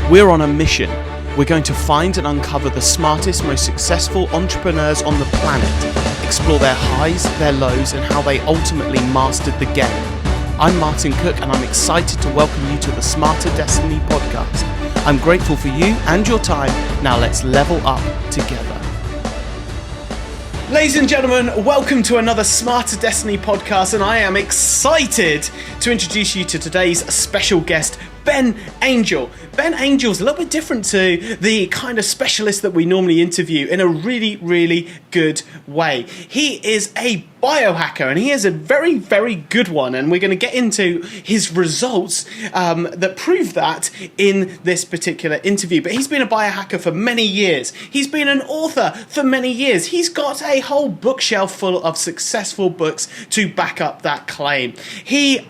We're on a mission. We're going to find and uncover the smartest, most successful entrepreneurs on the planet, explore their highs, their lows, and how they ultimately mastered the game. I'm Martyn Cook, and I'm excited to welcome you to the Smarter Destiny podcast. I'm grateful for you and your time. Now let's level up together. Ladies and gentlemen, welcome to another Smarter Destiny podcast, and I am excited to introduce you to today's special guest, Ben Angel. Ben Angel's a little bit different to the kind of specialist that we normally interview in a really, really good way. He is a biohacker, and he is a very, very good one, and we're going to get into his results that prove that in this particular interview. But he's been a biohacker for many years. He's been an author for many years. He's got a whole bookshelf full of successful books to back up that claim. He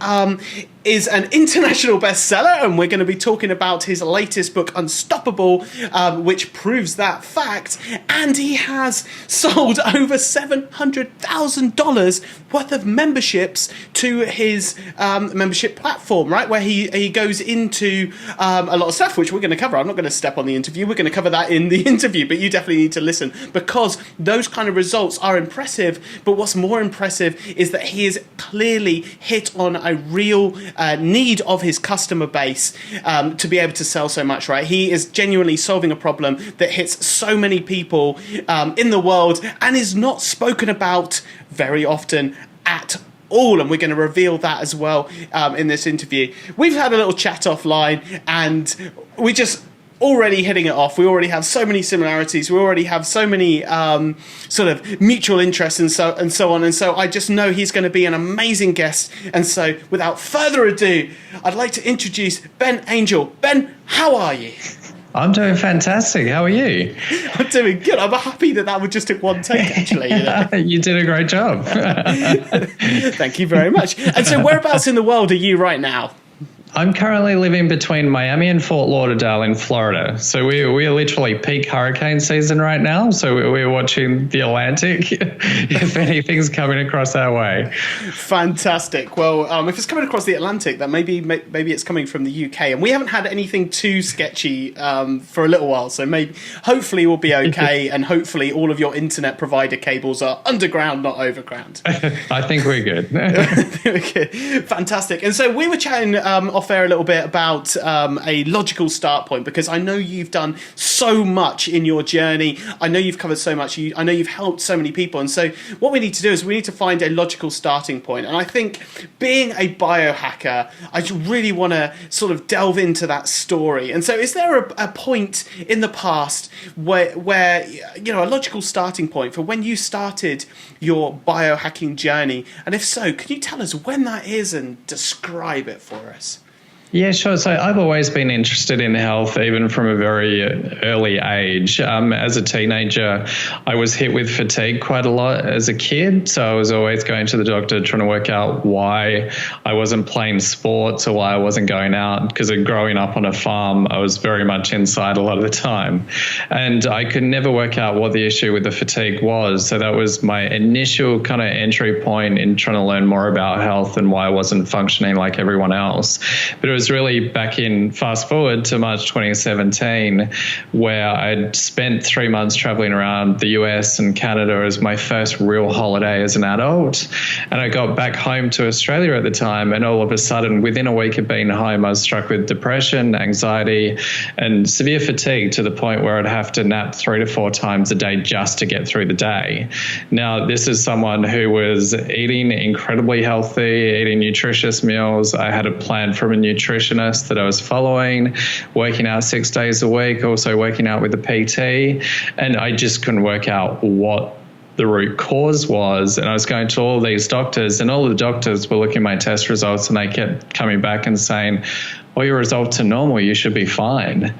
is an international bestseller, and we're going to be talking about his latest book, Unstoppable, which proves that fact. And he has sold over $700,000 worth of memberships to his membership platform, right? Where he goes into a lot of stuff, which we're going to cover. I'm not going to step on the interview. We're going to cover that in the interview, but you definitely need to listen because those kind of results are impressive. But what's more impressive is that he has clearly hit on a real need of his customer base to be able to sell so much, right? He is genuinely solving a problem that hits so many people in the world and is not spoken about very often at all, and we're going to reveal that as well in this interview. We've had a little chat offline, and we just already hitting it off. We already have so many similarities. We already have so many sort of mutual interests and so on. And so I just know he's going to be an amazing guest. And so without further ado, I'd like to introduce Ben Angel. Ben, how are you? I'm doing fantastic. How are you? I'm doing good. I'm happy that would just took one take, actually. You know? You did a great job. Thank you very much. And so whereabouts in the world are you right now? I'm currently living between Miami and Fort Lauderdale in Florida. So we're literally peak hurricane season right now. So we're watching the Atlantic if anything's coming across our way. Fantastic. Well, if it's coming across the Atlantic, then maybe it's coming from the UK. And we haven't had anything too sketchy for a little while. So hopefully we'll be okay. And hopefully all of your internet provider cables are underground, not overground. I think we're good. Okay. Fantastic. And so we were chatting off air a little bit about a logical start point, because I know you've done so much in your journey. I know you've covered so much. I know you've helped so many people. And so what we need to do is we need to find a logical starting point. And I think being a biohacker, I really want to sort of delve into that story. And so is there a point in the past where you know, a logical starting point for when you started your biohacking journey? And if so, can you tell us when that is and describe it for us? Yeah, sure. So I've always been interested in health, even from a very early age. As a teenager, I was hit with fatigue quite a lot as a kid. So I was always going to the doctor trying to work out why I wasn't playing sports or why I wasn't going out. Because growing up on a farm, I was very much inside a lot of the time. And I could never work out what the issue with the fatigue was. So that was my initial kind of entry point in trying to learn more about health and why I wasn't functioning like everyone else. But it was really back in, fast forward to March 2017, where I'd spent 3 months traveling around the US and Canada as my first real holiday as an adult. And I got back home to Australia at the time, and all of a sudden, within a week of being home, I was struck with depression, anxiety, and severe fatigue to the point where I'd have to nap 3 to 4 times a day just to get through the day. Now, this is someone who was eating incredibly healthy, eating nutritious meals. I had a plan from a nutritionist that I was following, working out 6 days a week, also working out with a PT, and I just couldn't work out what the root cause was. And I was going to all these doctors, and all the doctors were looking at my test results, and they kept coming back and saying, well, your results are normal, you should be fine.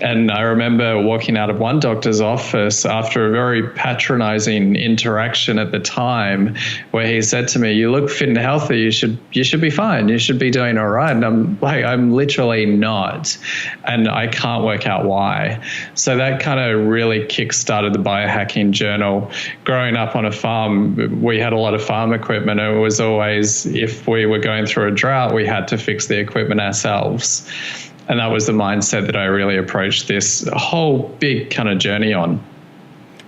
And I remember walking out of one doctor's office after a very patronizing interaction at the time, where he said to me, you look fit and healthy, you should be fine, you should be doing all right. And I'm like, I'm literally not, and I can't work out why. So that kind of really kick-started the biohacking journal. Growing up on a farm, we had a lot of farm equipment, and it was always, if we were going through a drought, we had to fix the equipment ourselves. And that was the mindset that I really approached this whole big kind of journey on.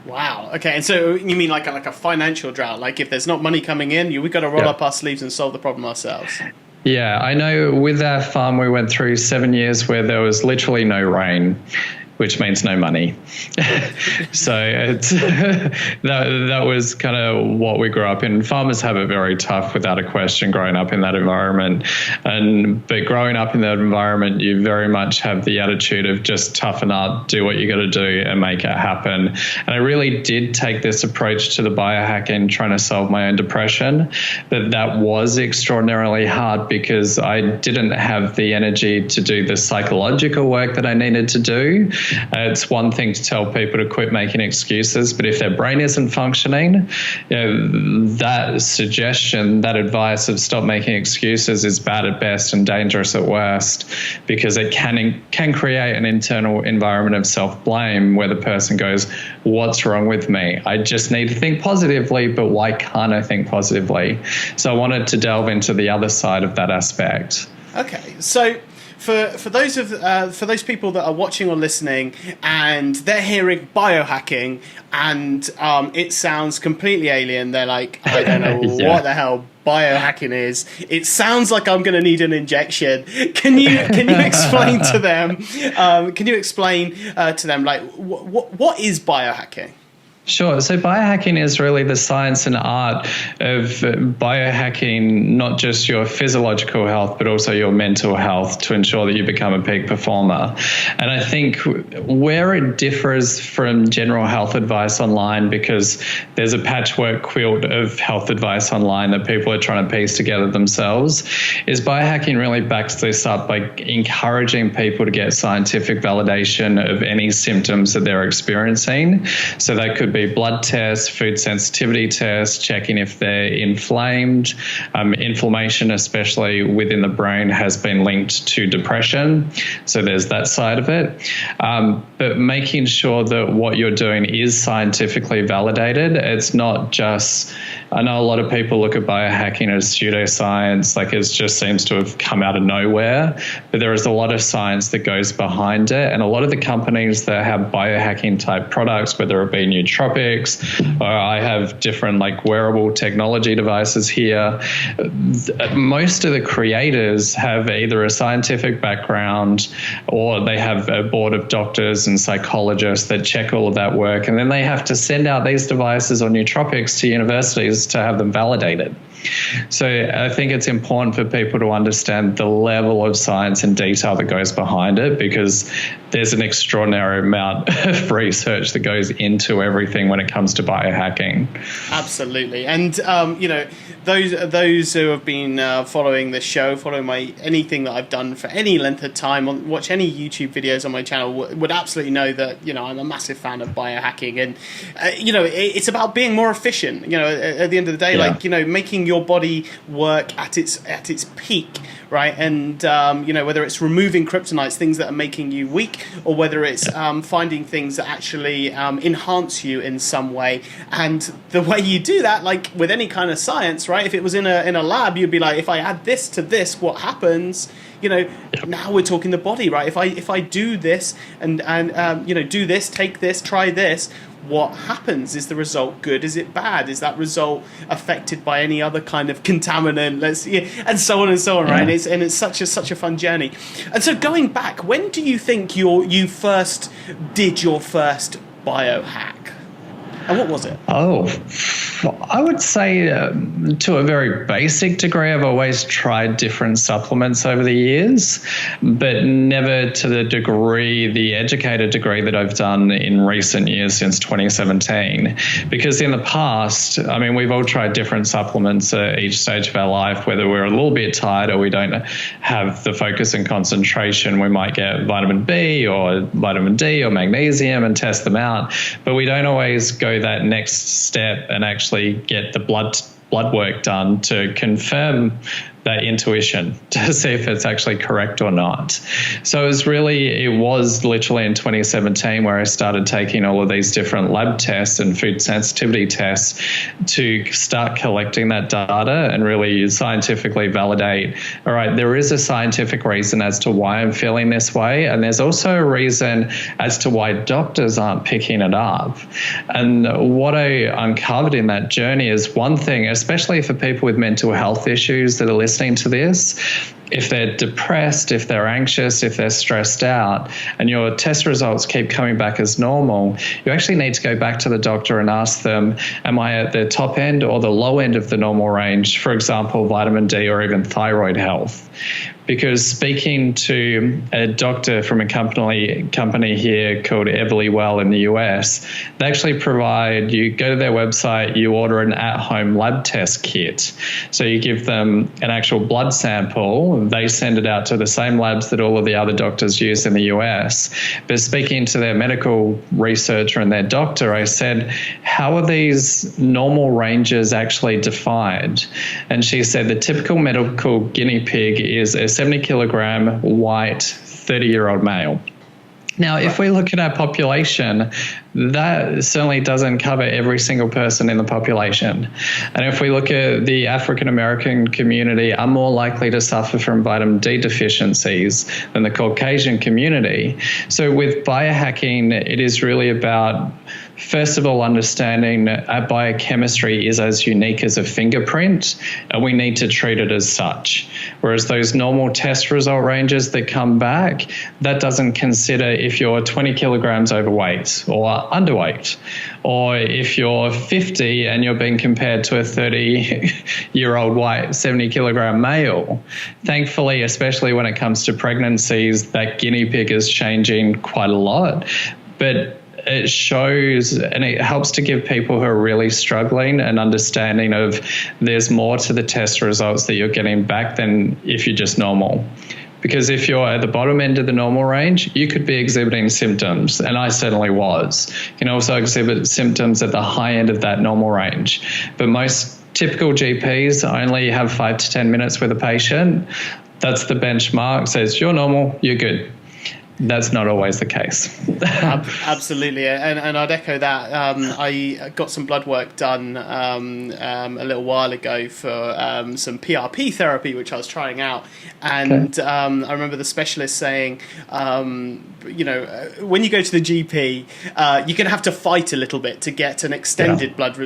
Wow. Okay. And so you mean like a financial drought? Like if there's not money coming in, we've got to roll up our sleeves and solve the problem ourselves. Yeah, I know with our farm, we went through 7 years where there was literally no rain, which means no money. So it's that was kind of what we grew up in. Farmers have it very tough, without a question, growing up in that environment. But growing up in that environment, you very much have the attitude of just toughen up, do what you got to do, and make it happen. And I really did take this approach to the biohacking, trying to solve my own depression. But that was extraordinarily hard because I didn't have the energy to do the psychological work that I needed to do. It's one thing to tell people to quit making excuses, but if their brain isn't functioning, that suggestion, that advice of stop making excuses is bad at best and dangerous at worst, because it can create an internal environment of self-blame where the person goes, what's wrong with me? I just need to think positively, but why can't I think positively? So I wanted to delve into the other side of that aspect. Okay, so for those people that are watching or listening and they're hearing biohacking and it sounds completely alien, they're like, I don't know what the hell biohacking is. It sounds like I'm going to need an injection. Can you explain to them? Like what is biohacking? Sure. So biohacking is really the science and art of biohacking, not just your physiological health, but also your mental health to ensure that you become a peak performer. And I think where it differs from general health advice online, because there's a patchwork quilt of health advice online that people are trying to piece together themselves, is biohacking really backs this up by encouraging people to get scientific validation of any symptoms that they're experiencing. So that could be blood tests, food sensitivity tests, checking if they're inflamed. Inflammation, especially within the brain, has been linked to depression. So there's that side of it. But making sure that what you're doing is scientifically validated. It's not just, I know a lot of people look at biohacking as pseudoscience, like it just seems to have come out of nowhere. But there is a lot of science that goes behind it. And a lot of the companies that have biohacking type products, whether it be nootropics, or I have different like wearable technology devices here, most of the creators have either a scientific background or they have a board of doctors and psychologists that check all of that work, and then they have to send out these devices or nootropics to universities to have them validated. So I think it's important for people to understand the level of science and detail that goes behind it, because there's an extraordinary amount of research that goes into everything when it comes to biohacking. Absolutely. And, those who have been following the show, following anything that I've done for any length of time, watch any YouTube videos on my channel, would absolutely know that, I'm a massive fan of biohacking. And, it's about being more efficient, at the end of the day, making your body work at its peak, right? And whether it's removing kryptonites, things that are making you weak, or whether it's finding things that actually enhance you in some way. And the way you do that, like with any kind of science, right? If it was in a lab, you'd be like, if I add this to this, what happens? Now we're talking the body, right? If I do this and do this, take this, try this, what happens? Is the result good? Is it bad? Is that result affected by any other kind of contaminant? And so on and so on, right? And it's such a fun journey. And so going back, when do you think you first did your first biohack? And what was it? I would say to a very basic degree, I've always tried different supplements over the years, but never to the educated degree that I've done in recent years since 2017. Because in the past, we've all tried different supplements at each stage of our life, whether we're a little bit tired or we don't have the focus and concentration. We might get vitamin B or vitamin D or magnesium and test them out, but we don't always go that next step and actually get the blood work done to confirm that intuition to see if it's actually correct or not. So it was literally in 2017 where I started taking all of these different lab tests and food sensitivity tests to start collecting that data and really scientifically validate, all right, there is a scientific reason as to why I'm feeling this way. And there's also a reason as to why doctors aren't picking it up. And what I uncovered in that journey is one thing, especially for people with mental health issues that are listening to this, if they're depressed, if they're anxious, if they're stressed out, and your test results keep coming back as normal, you actually need to go back to the doctor and ask them, am I at the top end or the low end of the normal range, for example, vitamin D or even thyroid health? Because speaking to a doctor from a company here called Everlywell in the US, they actually provide, you go to their website, you order an at-home lab test kit. So you give them an actual blood sample, they send it out to the same labs that all of the other doctors use in the US. But speaking to their medical researcher and their doctor, I said, how are these normal ranges actually defined? And she said the typical medical guinea pig is a 70 kilogram white 30-year-old male. Now, if we look at our population, that certainly doesn't cover every single person in the population. And if we look at the African American community, are more likely to suffer from vitamin D deficiencies than the Caucasian community. So with biohacking, it is really about, first of all, understanding our biochemistry is as unique as a fingerprint, and we need to treat it as such. Whereas those normal test result ranges that come back, that doesn't consider if you're 20 kilograms overweight or underweight, or if you're 50 and you're being compared to a 30-year-old white 70 kilogram male. Thankfully, especially when it comes to pregnancies, that guinea pig is changing quite a lot. But it shows and it helps to give people who are really struggling an understanding of there's more to the test results that you're getting back than if you're just normal. Because if you're at the bottom end of the normal range, you could be exhibiting symptoms, and I certainly was. You can also exhibit symptoms at the high end of that normal range. But most typical GPs only have 5 to 10 minutes with a patient. That's the benchmark, says you're normal, you're good. That's not always the case. Absolutely, and I'd echo that. I got some blood work done a little while ago for some PRP therapy, which I was trying out, and okay. I remember the specialist saying, when you go to the GP, you're going to have to fight a little bit to get an extended blood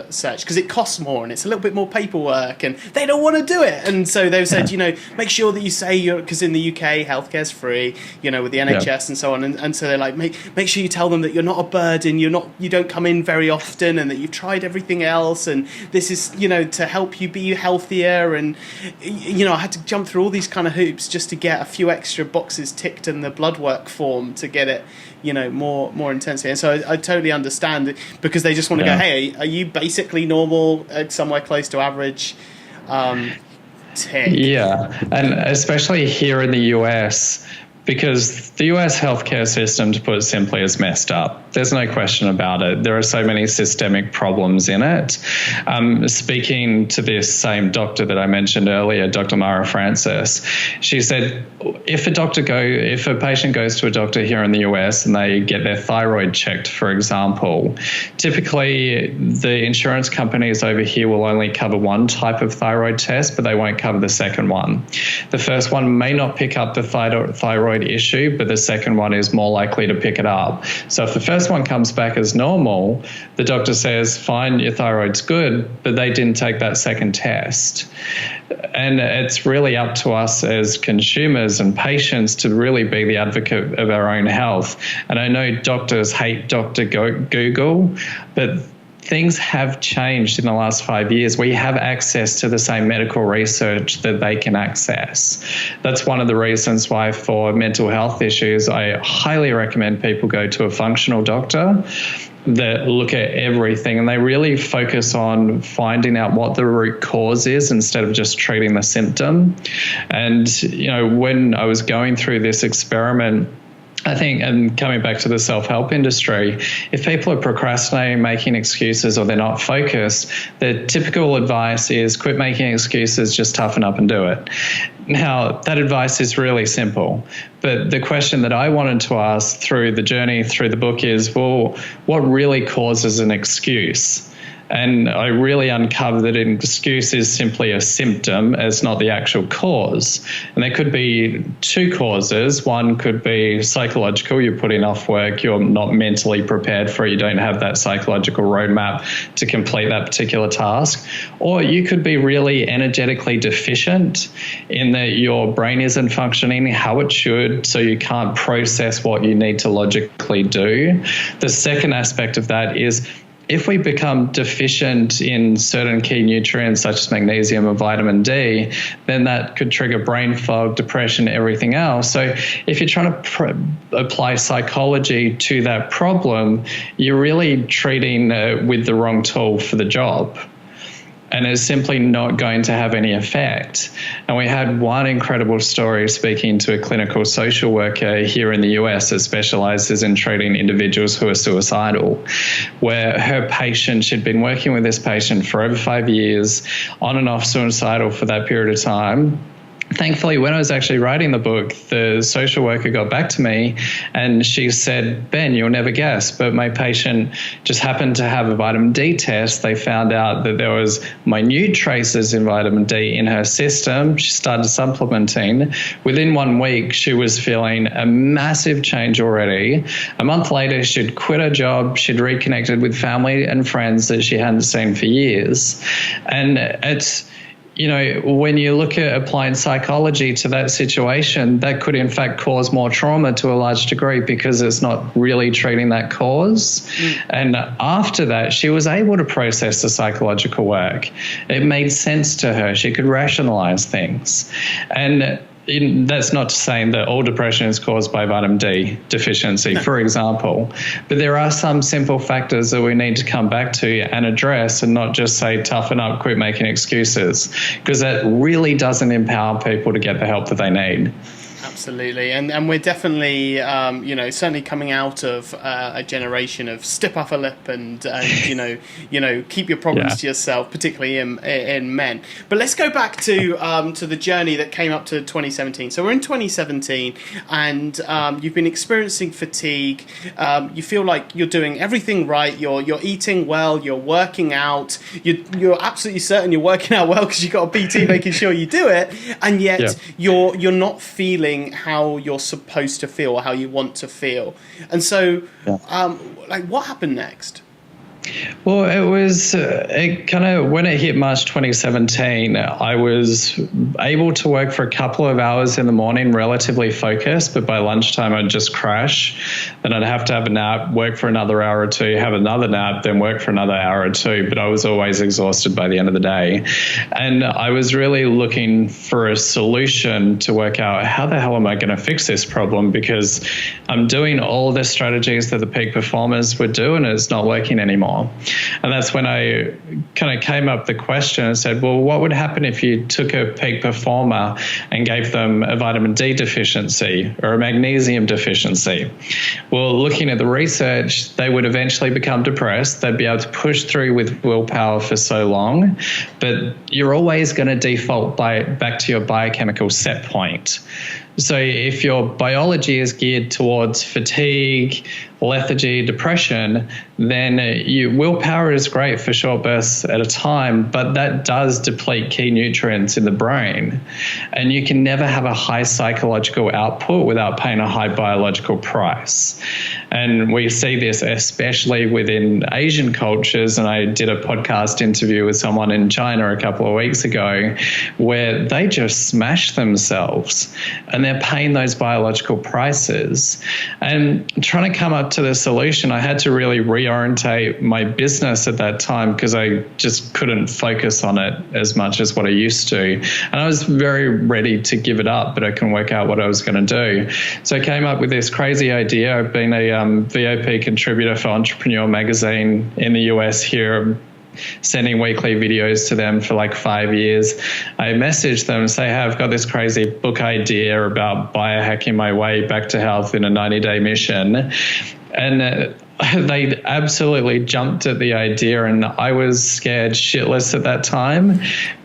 search because it costs more and it's a little bit more paperwork, and they don't want to do it. And so they've said, make sure that you say because in the UK healthcare's free, with the NHS and so on, and so they're like, make sure you tell them that you're not a burden, you don't come in very often, and that you've tried everything else, and this is to help you be healthier. And I had to jump through all these kind of hoops just to get a few extra boxes ticked in the Bloodwork form to get it more intensely. And so I totally understand it, because they just want to go, hey, are you basically normal, somewhere close to average? Yeah, and especially here in the US, because the US healthcare system, to put it simply, is messed up. There's no question about it. There are so many systemic problems in it. Speaking to this same doctor that I mentioned earlier, Dr. Mara Francis, she said, if a patient goes to a doctor here in the US and they get their thyroid checked, for example, typically the insurance companies over here will only cover one type of thyroid test, but they won't cover the second one. The first one may not pick up the thyroid issue, but the second one is more likely to pick it up. So if the first one comes back as normal, the doctor says, fine, your thyroid's good, but they didn't take that second test. And it's really up to us as consumers and patients to really be the advocate of our own health. And I know doctors hate Dr. Google, but things have changed in the last 5 years. We have access to the same medical research that they can access. That's one of the reasons why for mental health issues, I highly recommend people go to a functional doctor that look at everything, and they really focus on finding out what the root cause is instead of just treating the symptom. And, when I was going through this experiment I think, and coming back to the self-help industry, if people are procrastinating, making excuses, or they're not focused, the typical advice is quit making excuses, just toughen up and do it. Now, that advice is really simple, but the question that I wanted to ask through the journey, through the book is, well, what really causes an excuse? And I really uncovered that an excuse is simply a symptom, it's not the actual cause. And there could be two causes. One could be psychological, you're putting off work, you're not mentally prepared for it, you don't have that psychological roadmap to complete that particular task. Or you could be really energetically deficient in that your brain isn't functioning how it should, so you can't process what you need to logically do. The second aspect of that is, if we become deficient in certain key nutrients such as magnesium or vitamin D, then that could trigger brain fog, depression, everything else. So if you're trying to apply psychology to that problem, you're really treating with the wrong tool for the job. And it's simply not going to have any effect. And we had one incredible story speaking to a clinical social worker here in the US that specializes in treating individuals who are suicidal, where her patient, she'd been working with this patient for over 5 years, on and off suicidal for that period of time. Thankfully, when I was actually writing the book, the social worker got back to me and she said, Ben, you'll never guess, but my patient just happened to have a vitamin D test. They found out that there was minute traces in vitamin D in her system. She started supplementing. Within 1 week, she was feeling a massive change already. A month later, she'd quit her job. She'd reconnected with family and friends that she hadn't seen for years. And it's, you know, when you look at applying psychology to that situation, that could in fact cause more trauma to a large degree because it's not really treating that cause. And after that, she was able to process the psychological work. It made sense to her. She could rationalize things. And that's not saying that all depression is caused by vitamin D deficiency, for example, but there are some simple factors that we need to come back to and address and not just say, toughen up, quit making excuses, because that really doesn't empower people to get the help that they need. Absolutely, and we're definitely, certainly coming out of a generation of stiff upper lip and keep your problems to yourself, particularly in men. But let's go back to the journey that came up to 2017. So we're in 2017, and you've been experiencing fatigue. You feel like you're doing everything right. You're eating well. You're working out. You're absolutely certain you're working out well because you've got a PT making sure you do it, and yet you're not feeling how you're supposed to feel or how you want to feel. And so what happened next? Well, it was when it hit March 2017, I was able to work for a couple of hours in the morning, relatively focused, but by lunchtime I'd just crash. Then I'd have to have a nap, work for another hour or two, have another nap, then work for another hour or two, but I was always exhausted by the end of the day. And I was really looking for a solution to work out how the hell am I going to fix this problem, because I'm doing all the strategies that the peak performers would do and it's not working anymore. And that's when I kind of came up the question and said, well, what would happen if you took a peak performer and gave them a vitamin D deficiency or a magnesium deficiency? Well, looking at the research, they would eventually become depressed. They'd be able to push through with willpower for so long, but you're always going to default back to your biochemical set point. So if your biology is geared towards fatigue, lethargy, depression, then willpower is great for short bursts at a time, but that does deplete key nutrients in the brain. And you can never have a high psychological output without paying a high biological price. And we see this especially within Asian cultures. And I did a podcast interview with someone in China a couple of weeks ago where they just smash themselves and they're paying those biological prices. And trying to come up to the solution, I had to really reorientate my business at that time because I just couldn't focus on it as much as what I used to. And I was very ready to give it up, but I couldn't work out what I was going to do. So I came up with this crazy idea. I've been a VOP contributor for Entrepreneur magazine in the US here sending weekly videos to them for like 5 years. I messaged them and say, hey, I've got this crazy book idea about biohacking my way back to health in a 90-day mission. And they absolutely jumped at the idea, and I was scared shitless at that time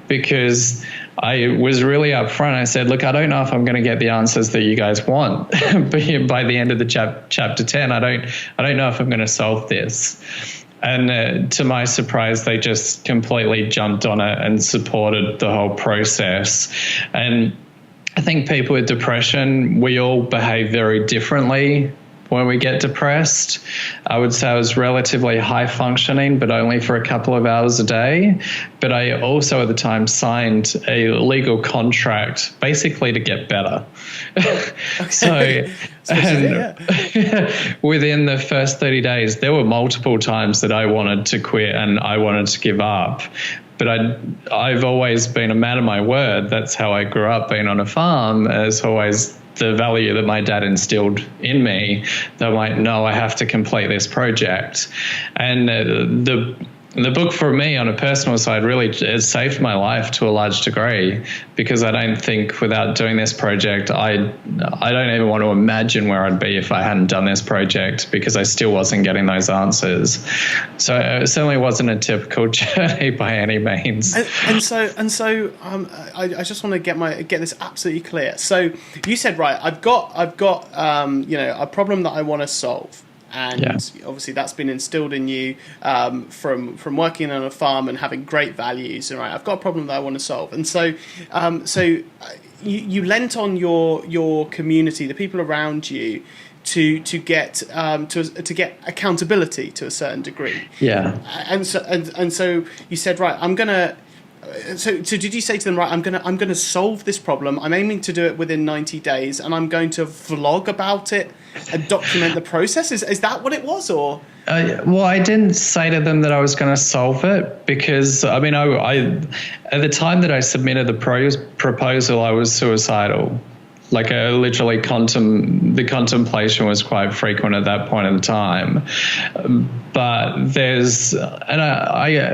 because I was really upfront. I said, look, I don't know if I'm going to get the answers that you guys want by the end of the chapter 10. I don't know if I'm going to solve this. And to my surprise, they just completely jumped on it and supported the whole process. And I think people with depression, we all behave very differently when we get depressed. I would say I was relatively high functioning, but only for a couple of hours a day. But I also at the time signed a legal contract basically to get better. Okay. Within the first 30 days, there were multiple times that I wanted to quit and I wanted to give up. But I've always been a man of my word. That's how I grew up, being on a farm. As always the value that my dad instilled in me, that I'm like, no, I have to complete this project. And the book for me on a personal side really it saved my life to a large degree, because I don't think without doing this project, I don't even want to imagine where I'd be if I hadn't done this project, because I still wasn't getting those answers. So it certainly wasn't a typical journey by any means. And so I just want to get this absolutely clear. So you said, right, I've got a problem that I want to solve. And obviously that's been instilled in you from working on a farm and having great values. And right, I've got a problem that I want to solve. And so you lent on your community, the people around you, to get accountability to a certain degree. Yeah. And so you said, right, I'm gonna. So did you say to them, right, I'm gonna solve this problem. I'm aiming to do it within 90 days, and I'm going to vlog about it and document the process? Is that what it was, or? Well, I didn't say to them that I was going to solve it, because I mean, I at the time that I submitted the proposal, I was suicidal. Like literally, the contemplation was quite frequent at that point in time. But I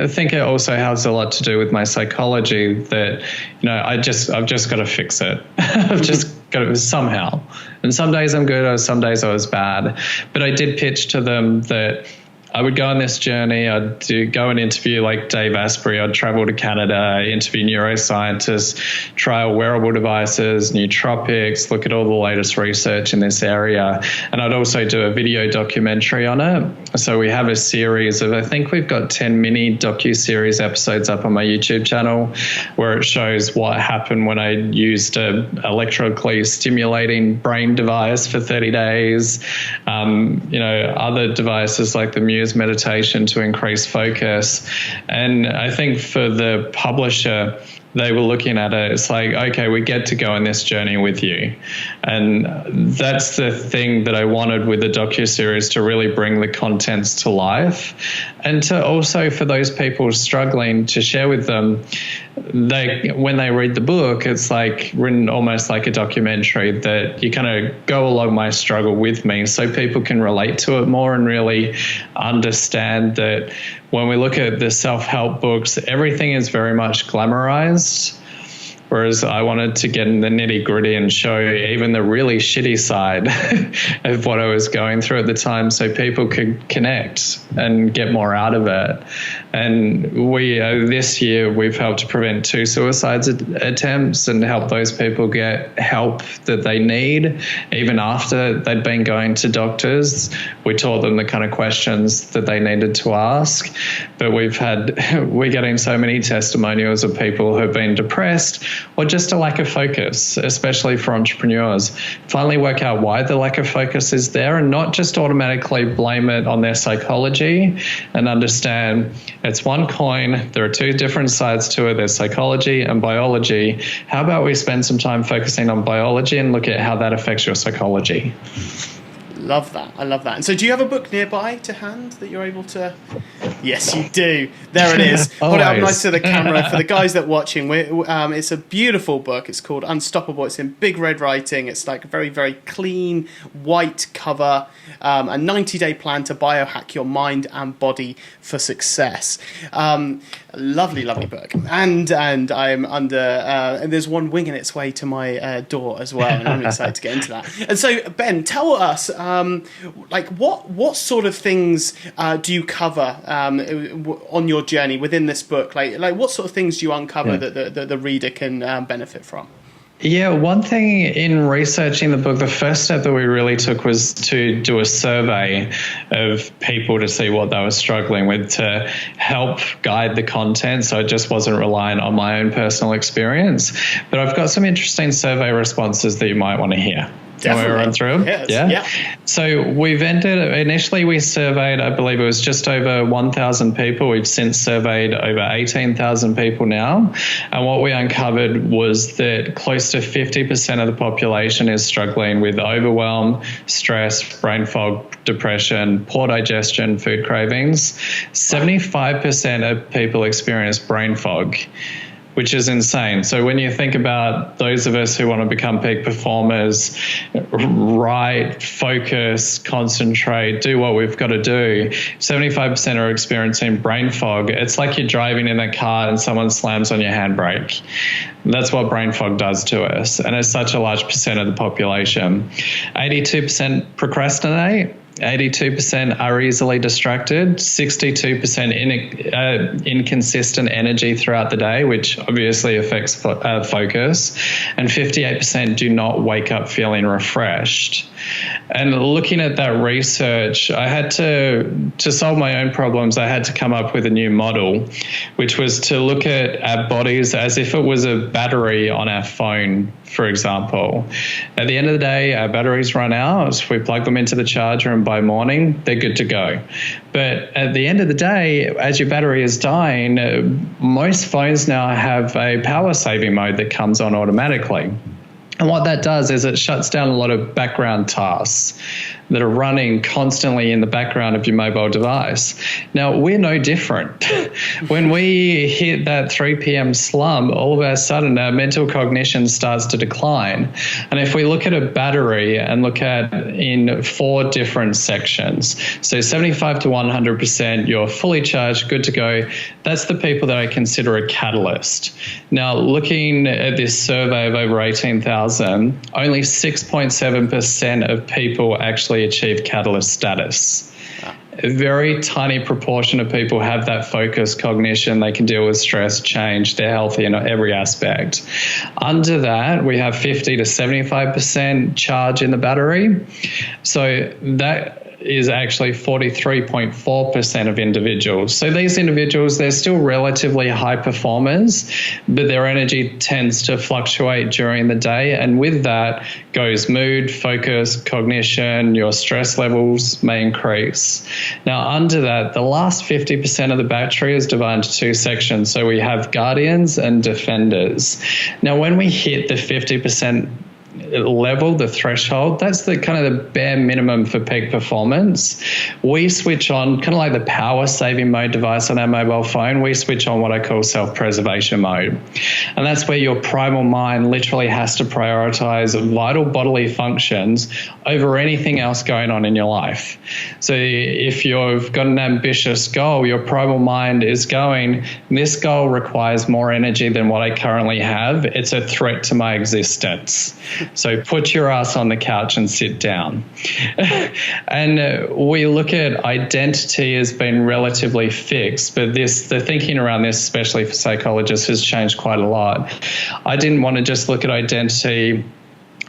think it also has a lot to do with my psychology, that, I've just got to fix it. I've just got to somehow. And some days I'm good, or some days I was bad. But I did pitch to them that I would go on this journey. I'd go and interview like Dave Asprey. I'd travel to Canada, interview neuroscientists, trial wearable devices, nootropics, look at all the latest research in this area. And I'd also do a video documentary on it. So we have a series of, I think we've got 10 mini docu-series episodes up on my YouTube channel, where it shows what happened when I used a electrically stimulating brain device for 30 days. Other devices like the Muse meditation to increase focus. And I think for the publisher, they were looking at it, it's like, okay, we get to go on this journey with you. And that's the thing that I wanted with the docuseries, to really bring the contents to life, and to also, for those people struggling, to share with them, when they read the book, it's like written almost like a documentary, that you kind of go along my struggle with me, so people can relate to it more and really understand that when we look at the self-help books, everything is very much glamorized. Whereas I wanted to get in the nitty-gritty and show even the really shitty side of what I was going through at the time, so people could connect and get more out of it. And we this year, we've helped to prevent 2 suicide attempts and help those people get help that they need, even after they'd been going to doctors. We taught them the kind of questions that they needed to ask. But we're getting so many testimonials of people who've been depressed, or just a lack of focus, especially for entrepreneurs. Finally work out why the lack of focus is there, and not just automatically blame it on their psychology, and understand it's one coin. There are 2 different sides to it. There's psychology and biology. How about we spend some time focusing on biology and look at how that affects your psychology? Love that. I love that. And so do you have a book nearby to hand that you're able to... Yes, you do. There it is. Put it up nice to the camera. For the guys that are watching, it's a beautiful book. It's called Unstoppable. It's in big red writing. It's like a very, very clean white cover. A 90-day plan to biohack your mind and body for success. Lovely, lovely book. And I'm under... and there's one winging its way to my door as well. And I'm excited to get into that. And so, Ben, tell us, what sort of things do you cover on your journey within this book? Like what sort of things do you uncover that the reader can benefit from? Yeah, one thing in researching the book, the first step that we really took was to do a survey of people to see what they were struggling with, to help guide the content, so it just wasn't reliant on my own personal experience. But I've got some interesting survey responses that you might want to hear. Definitely. Can we run through them? Yes. Yeah. So initially we surveyed, I believe it was just over 1,000 people. We've since surveyed over 18,000 people now. And what we uncovered was that close to 50% of the population is struggling with overwhelm, stress, brain fog, depression, poor digestion, food cravings. 75% of people experience brain fog, which is insane. So when you think about those of us who want to become peak performers, write, focus, concentrate, do what we've got to do, 75% are experiencing brain fog. It's like you're driving in a car and someone slams on your handbrake. That's what brain fog does to us. And it's such a large percent of the population. 82% procrastinate. 82% are easily distracted, 62% inconsistent energy throughout the day, which obviously affects focus, and 58% do not wake up feeling refreshed. And looking at that research, I had to solve my own problems, I had to come up with a new model, which was to look at our bodies as if it was a battery on our phone, for example. At the end of the day, our batteries run out, we plug them into the charger, and by morning, they're good to go. But at the end of the day, as your battery is dying, most phones now have a power saving mode that comes on automatically. And what that does is it shuts down a lot of background tasks that are running constantly in the background of your mobile device. Now, we're no different. When we hit that 3 p.m. slump, all of a sudden our mental cognition starts to decline. And if we look at a battery and look at in 4 different sections, so 75 to 100%, you're fully charged, good to go. That's the people that I consider a catalyst. Now, looking at this survey of over 18,000, only 6.7% of people actually achieve catalyst status. A very tiny proportion of people have that focus, cognition, they can deal with stress, change, they're healthy in every aspect. Under that, we have 50 to 75% charge in the battery. So that is actually 43.4% of individuals. So these individuals, they're still relatively high performers, but their energy tends to fluctuate during the day. And with that goes mood, focus, cognition, your stress levels may increase. Now, under that, the last 50% of the battery is divided into 2 sections. So we have guardians and defenders. Now, when we hit the 50% level, the threshold, that's the kind of the bare minimum for peak performance. We switch on kind of like the power saving mode device on our mobile phone. We switch on what I call self-preservation mode. And that's where your primal mind literally has to prioritize vital bodily functions over anything else going on in your life. So if you've got an ambitious goal, your primal mind is going, this goal requires more energy than what I currently have. It's a threat to my existence. So put your ass on the couch and sit down. And we look at identity as being relatively fixed, but the thinking around this, especially for psychologists, has changed quite a lot. I didn't want to just look at identity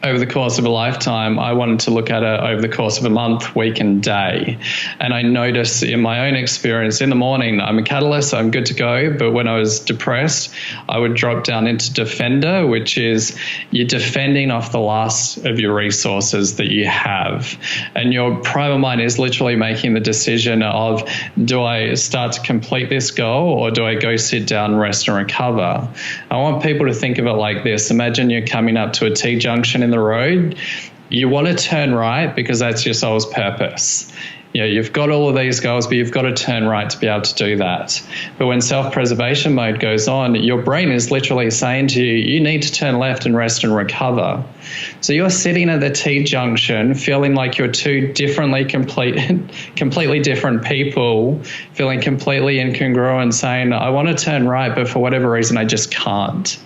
over the course of a lifetime. I wanted to look at it over the course of a month, week, and day. And I noticed in my own experience, in the morning, I'm a catalyst, I'm good to go. But when I was depressed, I would drop down into defender, which is you're defending off the last of your resources that you have. And your primal mind is literally making the decision of, do I start to complete this goal, or do I go sit down, rest, and recover? I want people to think of it like this. Imagine you're coming up to a T-junction in the road. you want to turn right because that's your soul's purpose. You know, you've got all of these goals, but you've got to turn right to be able to do that. But when self-preservation mode goes on, your brain is literally saying to you, you need to turn left and rest and recover. So you're sitting at the T-junction feeling like you're two completely different people, feeling completely incongruent, saying, I want to turn right, but for whatever reason, I just can't.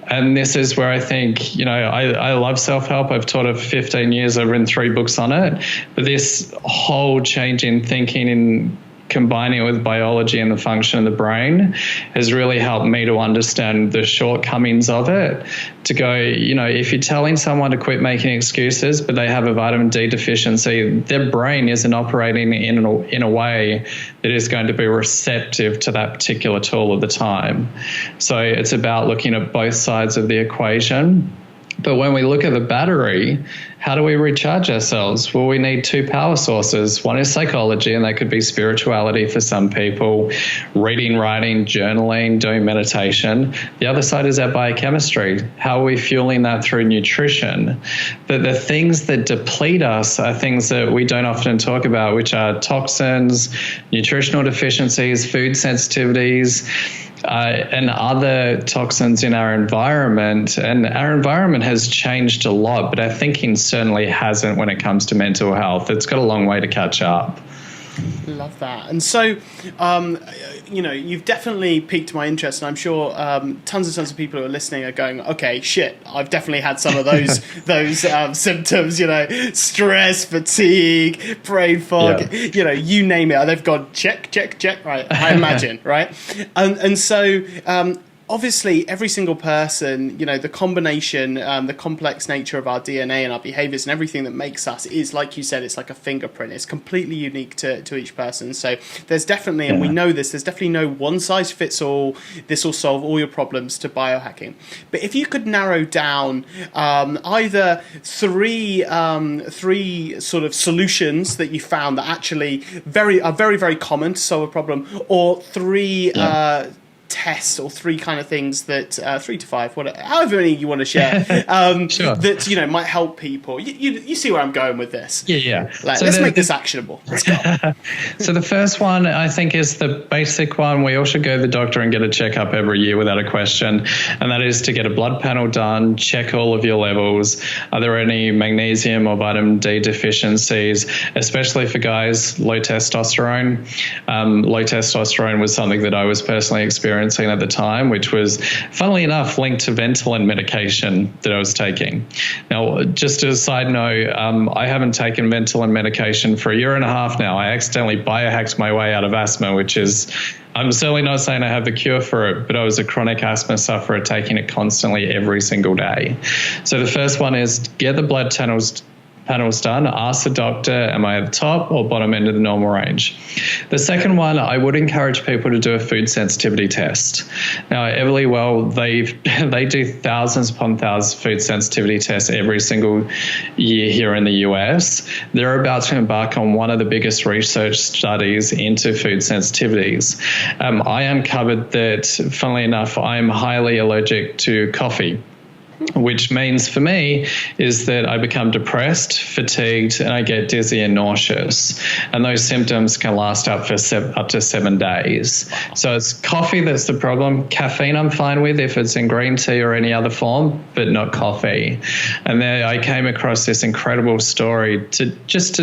And this is where I think, you know, I love self-help. I've taught it for 15 years. I've written 3 books on it. But this whole change in thinking and combining it with biology and the function of the brain has really helped me to understand the shortcomings of it. To go, you know, if you're telling someone to quit making excuses, but they have a vitamin D deficiency, their brain isn't operating in a way that is going to be receptive to that particular tool at the time. So it's about looking at both sides of the equation. But when we look at the battery, how do we recharge ourselves? Well, we need 2 power sources. One is psychology, and that could be spirituality for some people, reading, writing, journaling, doing meditation. The other side is our biochemistry. How are we fueling that through nutrition? But the things that deplete us are things that we don't often talk about, which are toxins, nutritional deficiencies, food sensitivities, and other toxins in our environment. And our environment has changed a lot, but our thinking certainly hasn't when it comes to mental health. It's got a long way to catch up. Love that. And so, you know, you've definitely piqued my interest, and I'm sure tons of people who are listening are going, okay, shit, I've definitely had some of those symptoms, you know, stress, fatigue, brain fog, you know, you name it. They've gone check, right, I imagine, right? And so obviously, every single person, you know, the combination, the complex nature of our DNA and our behaviors and everything that makes us is, like you said, it's like a fingerprint. It's completely unique to each person. So there's definitely, and we know this, there's definitely no one size fits all. This will solve all your problems to biohacking. But if you could narrow down either three sort of solutions that you found that actually are very, very common to solve a problem, or 3 tests or 3 kind of things that 3 to 5, whatever, however many you want to share, sure, that, you know, might help people. You see where I'm going with this? Yeah. Like, so let's make this actionable. Let's go. So the first one, I think, is the basic one. We all should go to the doctor and get a checkup every year without a question, and that is to get a blood panel done, check all of your levels. Are there any magnesium or vitamin D deficiencies, especially for guys? Low testosterone. Low testosterone was something that I was personally experiencing at the time, which was, funnily enough, linked to Ventolin medication that I was taking. Now, just as a side note, I haven't taken Ventolin medication for 1.5 years now. I accidentally biohacked my way out of asthma, which is, I'm certainly not saying I have the cure for it, but I was a chronic asthma sufferer taking it constantly every single day. So the first one is get the blood panels done. Ask the doctor, am I at the top or bottom end of the normal range? The second one, I would encourage people to do a food sensitivity test. Now, Everly Well, they do thousands upon thousands of food sensitivity tests every single year here in the US. They're about to embark on one of the biggest research studies into food sensitivities. I uncovered that, funnily enough, I'm highly allergic to coffee, which means for me is that I become depressed, fatigued, and I get dizzy and nauseous. And those symptoms can last up to 7 days. So it's coffee that's the problem. Caffeine I'm fine with if it's in green tea or any other form, but not coffee. And then I came across this incredible story to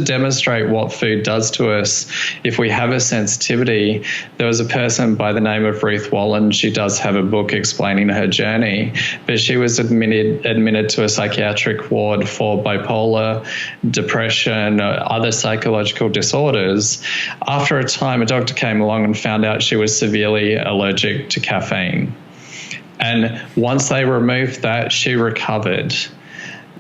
demonstrate what food does to us if we have a sensitivity. There was a person by the name of Ruth Wallen. She does have a book explaining her journey, but she was admitted to a psychiatric ward for bipolar, depression, other psychological disorders. After a time, a doctor came along and found out she was severely allergic to caffeine. And once they removed that, she recovered.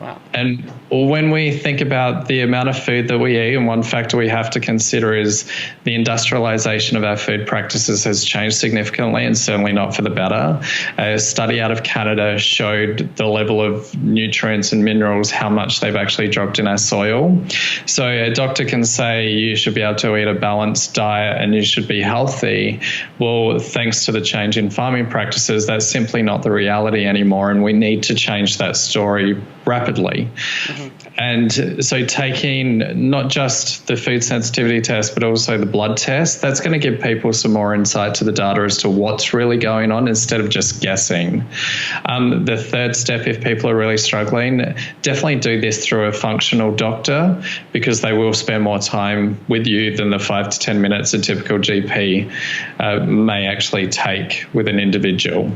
Wow. And when we think about the amount of food that we eat, and one factor we have to consider is the industrialization of our food practices has changed significantly, and certainly not for the better. A study out of Canada showed the level of nutrients and minerals, how much they've actually dropped in our soil. So a doctor can say you should be able to eat a balanced diet and you should be healthy. Well, thanks to the change in farming practices, that's simply not the reality anymore, and we need to change that story rapidly rapidly. And so taking not just the food sensitivity test, but also the blood test, that's going to give people some more insight to the data as to what's really going on instead of just guessing. The third step, if people are really struggling, definitely do this through a functional doctor, because they will spend more time with you than the 5 to 10 minutes a typical GP may actually take with an individual.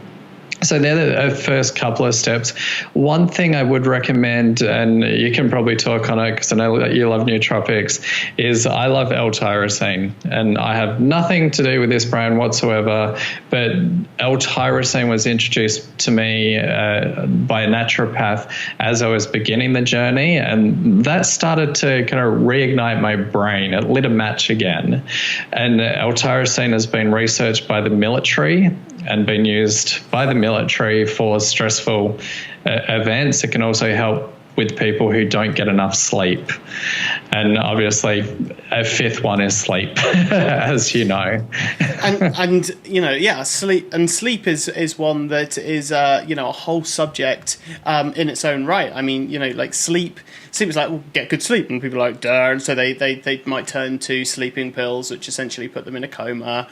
So they're the first couple of steps. One thing I would recommend, and you can probably talk on it because I know that you love nootropics, is I love L-tyrosine. And I have nothing to do with this brand whatsoever, but L-tyrosine was introduced to me by a naturopath as I was beginning the journey. And that started to kind of reignite my brain. It lit a match again. And L-tyrosine has been researched by the military and been used by the military for stressful events. It can also help with people who don't get enough sleep. And obviously, a fifth one is sleep, as you know. and you know, yeah, sleep is one that is you know, a whole subject in its own right. I mean, you know, like sleep is like, well, get good sleep, and people are like, duh, and so they might turn to sleeping pills, which essentially put them in a coma,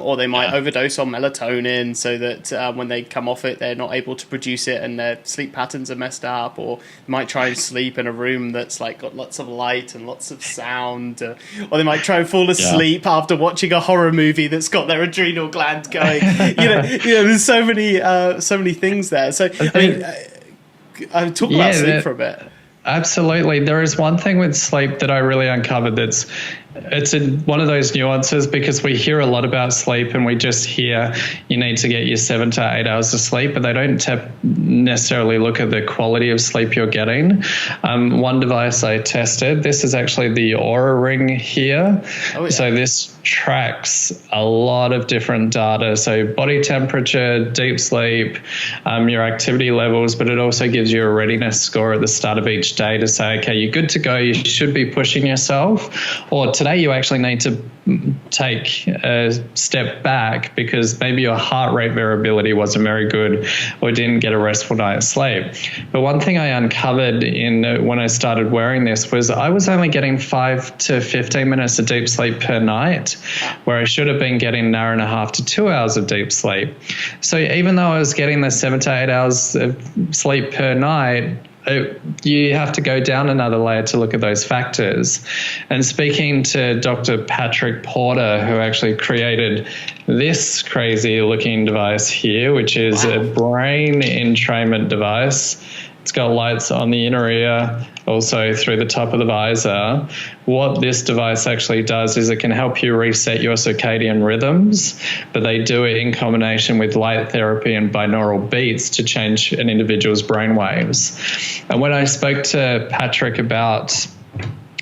or they might overdose on melatonin, so that when they come off it, they're not able to produce it, and their sleep patterns are messed up, or might try and sleep in a room that's like got lots of light and lots of sound, or they might try and fall asleep after watching a horror movie that's got their adrenal gland going. you know, there's so many things there. So I mean, I'll talk about sleep for a bit. Absolutely. There is one thing with sleep that I really uncovered it's one of those nuances, because we hear a lot about sleep and we just hear you need to get your 7 to 8 hours of sleep, but they don't necessarily look at the quality of sleep you're getting. One device I tested, this is actually the Oura Ring here. Oh, yeah. So this tracks a lot of different data. So body temperature, deep sleep, your activity levels, but it also gives you a readiness score at the start of each day to say, okay, you're good to go. You should be pushing yourself. Or today you actually need to take a step back because maybe your heart rate variability wasn't very good or didn't get a restful night's sleep. But one thing I uncovered when I started wearing this was I was only getting 5 to 15 minutes of deep sleep per night, where I should have been getting an hour and a half to 2 hours of deep sleep. So even though I was getting the 7 to 8 hours of sleep per night, you have to go down another layer to look at those factors. And speaking to Dr. Patrick Porter, who actually created this crazy looking device here, which is a brain entrainment device. It's got lights on the inner ear, also through the top of the visor. What this device actually does is it can help you reset your circadian rhythms, but they do it in combination with light therapy and binaural beats to change an individual's brainwaves. And when I spoke to Patrick about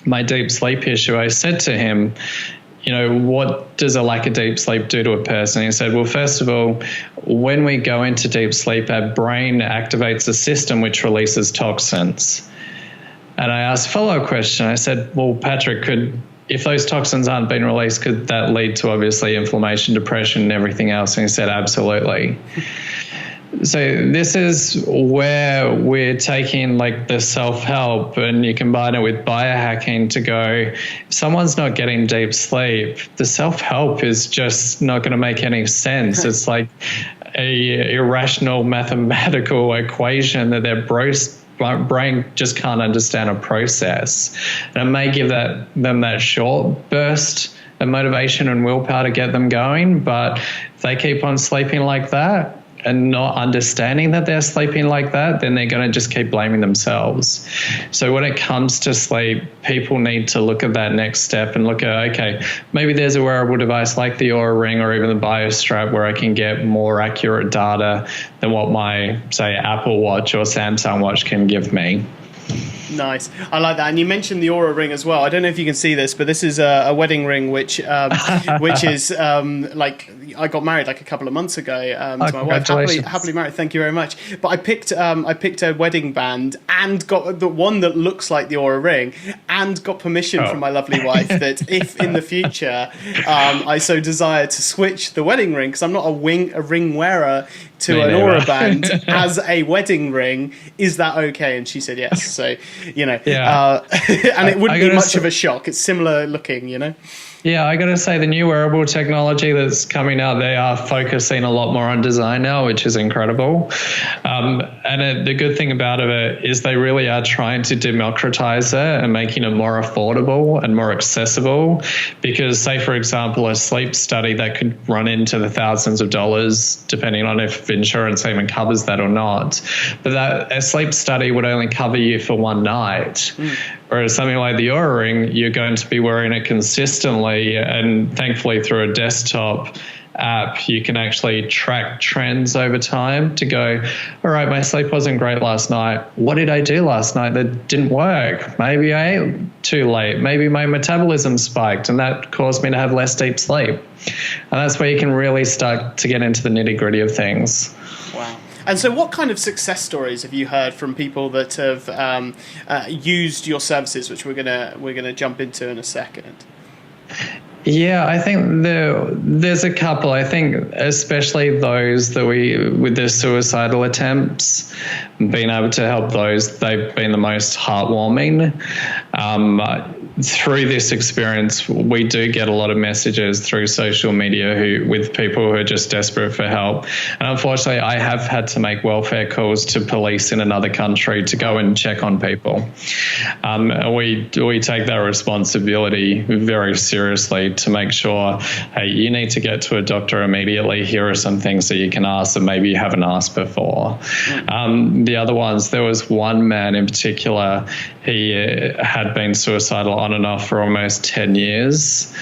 my deep sleep issue, I said to him, you know, what does a lack of deep sleep do to a person? He said, well, first of all, when we go into deep sleep, our brain activates a system which releases toxins. And I asked a follow-up question. I said, well, Patrick, if those toxins aren't being released, could that lead to obviously inflammation, depression, and everything else? And he said, absolutely. So this is where we're taking like the self-help, and you combine it with biohacking to go, if someone's not getting deep sleep, the self-help is just not going to make any sense. It's like a irrational mathematical equation that their brain just can't understand or process. And it may give them that short burst of motivation and willpower to get them going, but if they keep on sleeping like that and not understanding that they're sleeping like that, then they're going to just keep blaming themselves. So when it comes to sleep, people need to look at that next step and look at, okay, maybe there's a wearable device like the Oura Ring or even the BioStrap where I can get more accurate data than what my, say, Apple Watch or Samsung Watch can give me. Nice. I like that. And you mentioned the Oura Ring as well. I don't know if you can see this, but this is a wedding ring which is like I got married like a couple of months ago to my wife. Happily married. Thank you very much. But I picked a wedding band and got the one that looks like the Oura Ring, and got permission from my lovely wife that if in the future I so desire to switch the wedding ring, because I'm not a ring wearer, to an aura band as a wedding ring. Is that okay? And she said yes. So, and it wouldn't be much of a shock. It's similar looking, Yeah, I got to say the new wearable technology that's coming out, they are focusing a lot more on design now, which is incredible. The good thing about it is they really are trying to democratize it and making it more affordable and more accessible. Because, say, for example, a sleep study that could run into the thousands of dollars, depending on if insurance even covers that or not. But a sleep study would only cover you for one night. Whereas something like the Oura Ring, you're going to be wearing it consistently, and thankfully through a desktop app, you can actually track trends over time to go, all right, my sleep wasn't great last night. What did I do last night that didn't work? Maybe I ate too late. Maybe my metabolism spiked, and that caused me to have less deep sleep. And that's where you can really start to get into the nitty-gritty of things. Wow. And so what kind of success stories have you heard from people that have used your services, which we're gonna jump into in a second? Yeah, I think there's a couple. I think especially those that with their suicidal attempts, being able to help those, they've been the most heartwarming. Through this experience, we do get a lot of messages through social media with people who are just desperate for help. And unfortunately, I have had to make welfare calls to police in another country to go and check on people. And we take that responsibility very seriously to make sure, hey, you need to get to a doctor immediately. Here are some things that you can ask that maybe you haven't asked before. The other ones, there was one man in particular, he had been suicidal on and off for almost 10 years.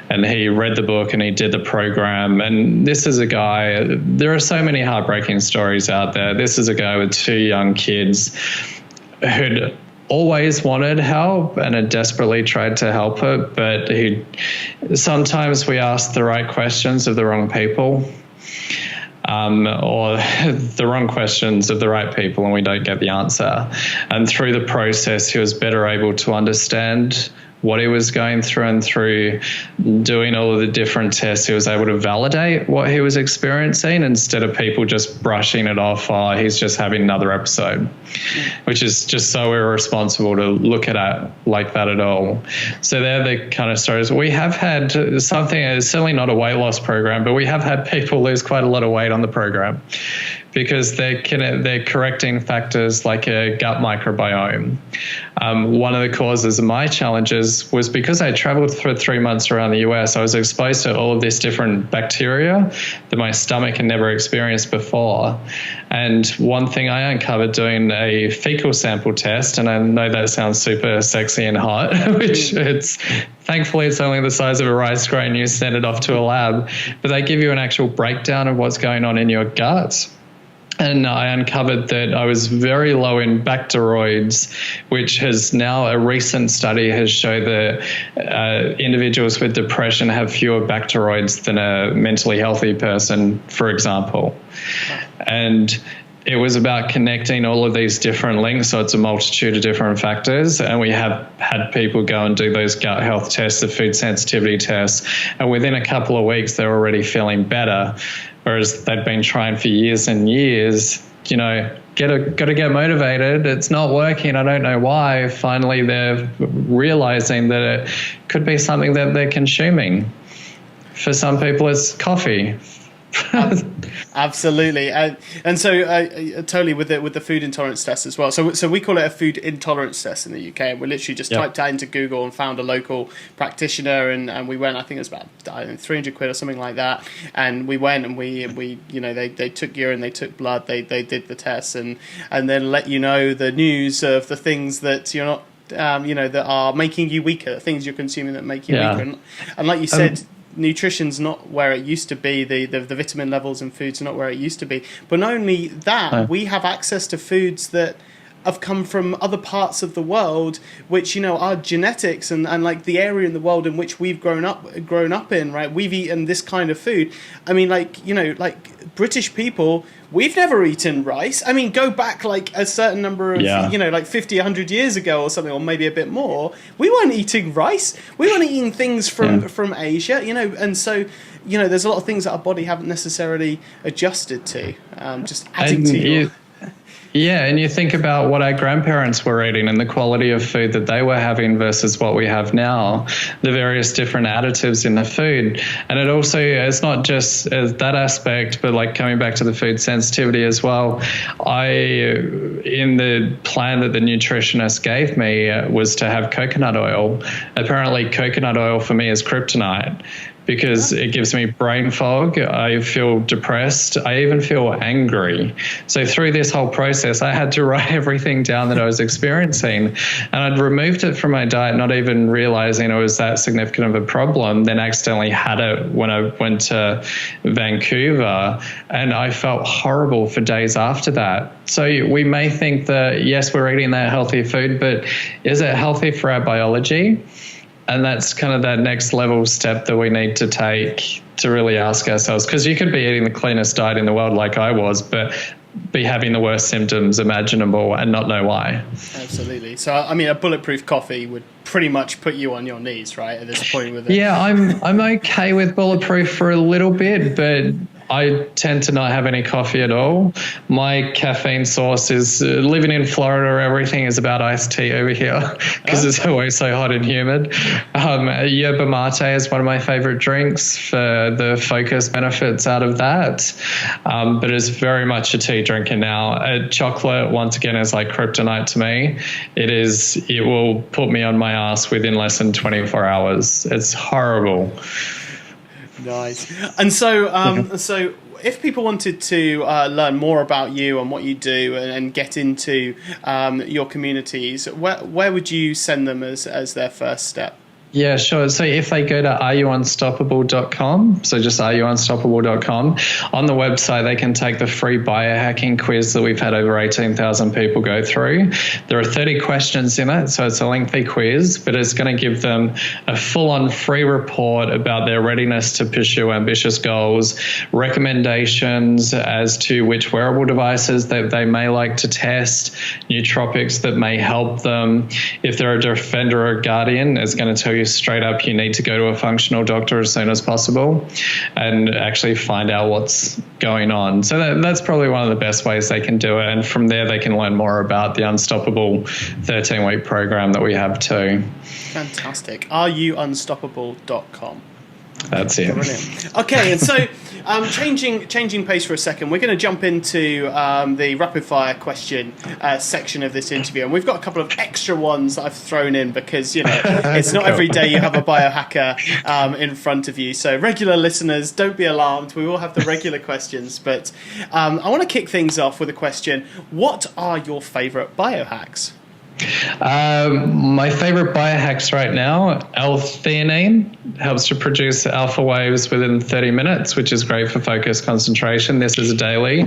And he read the book and he did the program. And this is a guy, there are so many heartbreaking stories out there. This is a guy with 2 young kids who'd always wanted help and had desperately tried to help it. But sometimes we ask the right questions of the wrong people. Or the wrong questions of the right people, and we don't get the answer. And through the process, he was better able to understand what he was going through, and through doing all of the different tests, he was able to validate what he was experiencing instead of people just brushing it off, oh, he's just having another episode, which is just so irresponsible to look at it like that at all. So they're the kind of stories. We have had something, it's certainly not a weight loss program, but we have had people lose quite a lot of weight on the program because they're correcting factors like a gut microbiome. One of the causes of my challenges was because I traveled for 3 months around the US, I was exposed to all of this different bacteria that my stomach had never experienced before. And one thing I uncovered doing a fecal sample test, and I know that sounds super sexy and hot, which thankfully it's only the size of a rice grain, you send it off to a lab, but they give you an actual breakdown of what's going on in your gut. And I uncovered that I was very low in bacteroids, which has now, a recent study has shown that individuals with depression have fewer bacteroids than a mentally healthy person, for example. And it was about connecting all of these different links. So it's a multitude of different factors. And we have had people go and do those gut health tests, the food sensitivity tests. And within a couple of weeks, they're already feeling better. Whereas they'd been trying for years and years, got to get motivated. It's not working. I don't know why. Finally, they're realizing that it could be something that they're consuming. For some people, it's coffee. Absolutely, and so totally with the food intolerance test as well. So we call it a food intolerance test in the UK, and we literally just typed that into Google and found a local practitioner, and we went. I think it was about £300 or something like that. And we went and we they took urine, they took blood, they did the tests, and then let you know the news of the things that you're not that are making you weaker, things you're consuming that make you weaker, and like you said. Nutrition's not where it used to be. The vitamin levels in foods are not where it used to be. But not only that, we have access to foods that have come from other parts of the world, which our genetics and like the area in the world in which we've grown up in, right? We've eaten this kind of food. I mean, like British people, we've never eaten rice. I mean, go back like a certain number of, like 50, 100 years ago or something, or maybe a bit more. We weren't eating rice. We weren't eating things from Asia, and so there's a lot of things that our body haven't necessarily adjusted to. Just adding to your... Yeah, and you think about what our grandparents were eating and the quality of food that they were having versus what we have now, the various different additives in the food. And it's not just that aspect, but like coming back to the food sensitivity as well. In the plan that the nutritionist gave me was to have coconut oil. Apparently, coconut oil for me is kryptonite, because it gives me brain fog. I feel depressed. I even feel angry. So through this whole process, I had to write everything down that I was experiencing. And I'd removed it from my diet, not even realizing it was that significant of a problem, then accidentally had it when I went to Vancouver. And I felt horrible for days after that. So we may think that, yes, we're eating that healthy food, but is it healthy for our biology? And that's kind of that next level step that we need to take to really ask ourselves, because you could be eating the cleanest diet in the world like I was, but be having the worst symptoms imaginable and not know why. Absolutely. So, I mean, a bulletproof coffee would pretty much put you on your knees, right, at this point with it? Yeah, I'm okay with bulletproof for a little bit, but I tend to not have any coffee at all. My caffeine source is living in Florida. Everything is about iced tea over here because it's always so hot and humid. Yerba mate is one of my favorite drinks for the focus benefits out of that. But it's very much a tea drinker now. Chocolate, once again, is like kryptonite to me. It will put me on my ass within less than 24 hours. It's horrible. Nice. And so if people wanted to learn more about you and what you do and get into your communities, where would you send them as their first step? Yeah, sure. So if they go to areyouunstoppable.com, so just areyouunstoppable.com, on the website they can take the free biohacking quiz that we've had over 18,000 people go through. There are 30 questions in it, so it's a lengthy quiz, but it's going to give them a full-on free report about their readiness to pursue ambitious goals, recommendations as to which wearable devices that they may like to test, nootropics that may help them. If they're a defender or guardian, it's going to tell you straight up you need to go to a functional doctor as soon as possible and actually find out what's going on. So that's probably one of the best ways they can do it. And from there, they can learn more about the Unstoppable 13-week program that we have too. Fantastic. areyouunstoppable.com. That's it. Brilliant. Okay, and so changing pace for a second, we're going to jump into the rapid fire question section of this interview, and we've got a couple of extra ones that I've thrown in because it's not every day you have a biohacker in front of you. So regular listeners, don't be alarmed. We will have the regular questions, but I want to kick things off with a question: what are your favourite biohacks? My favorite biohacks right now, L-theanine helps to produce alpha waves within 30 minutes, which is great for focus concentration. This is a daily.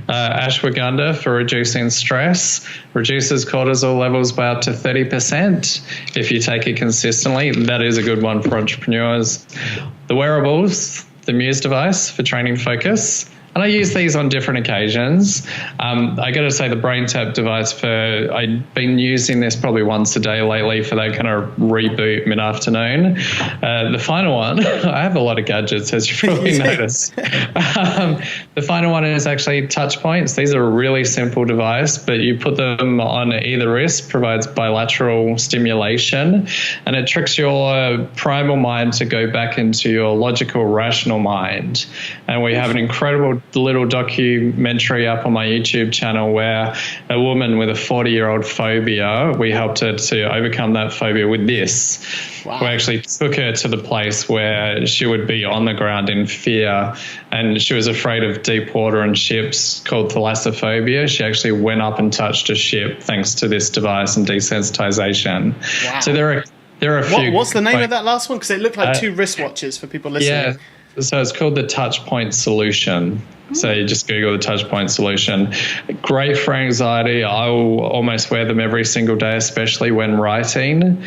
Ashwagandha for reducing stress, reduces cortisol levels by up to 30% if you take it consistently. That is a good one for entrepreneurs. The wearables, the Muse device for training focus. And I use these on different occasions. I got to say the BrainTap device I've been using this probably once a day lately for that kind of reboot mid-afternoon. The final one, I have a lot of gadgets, as you probably noticed. The final one is actually touch points. These are a really simple device, but you put them on either wrist, provides bilateral stimulation, and it tricks your primal mind to go back into your logical, rational mind. And we have an incredible little documentary up on my YouTube channel where a woman with a 40-year-old phobia, we helped her to overcome that phobia with this. Wow. We actually took her to the place where she would be on the ground in fear, and she was afraid of deep water and ships, called thalassophobia. She actually went up and touched a ship thanks to this device and desensitization. Wow. So there are a few. What's the name of that last one? Because it looked like two wristwatches for people listening. Yeah. So it's called the Touch Point Solution. So you just Google the Touch Point Solution. Great for anxiety. I will almost wear them every single day, especially when writing.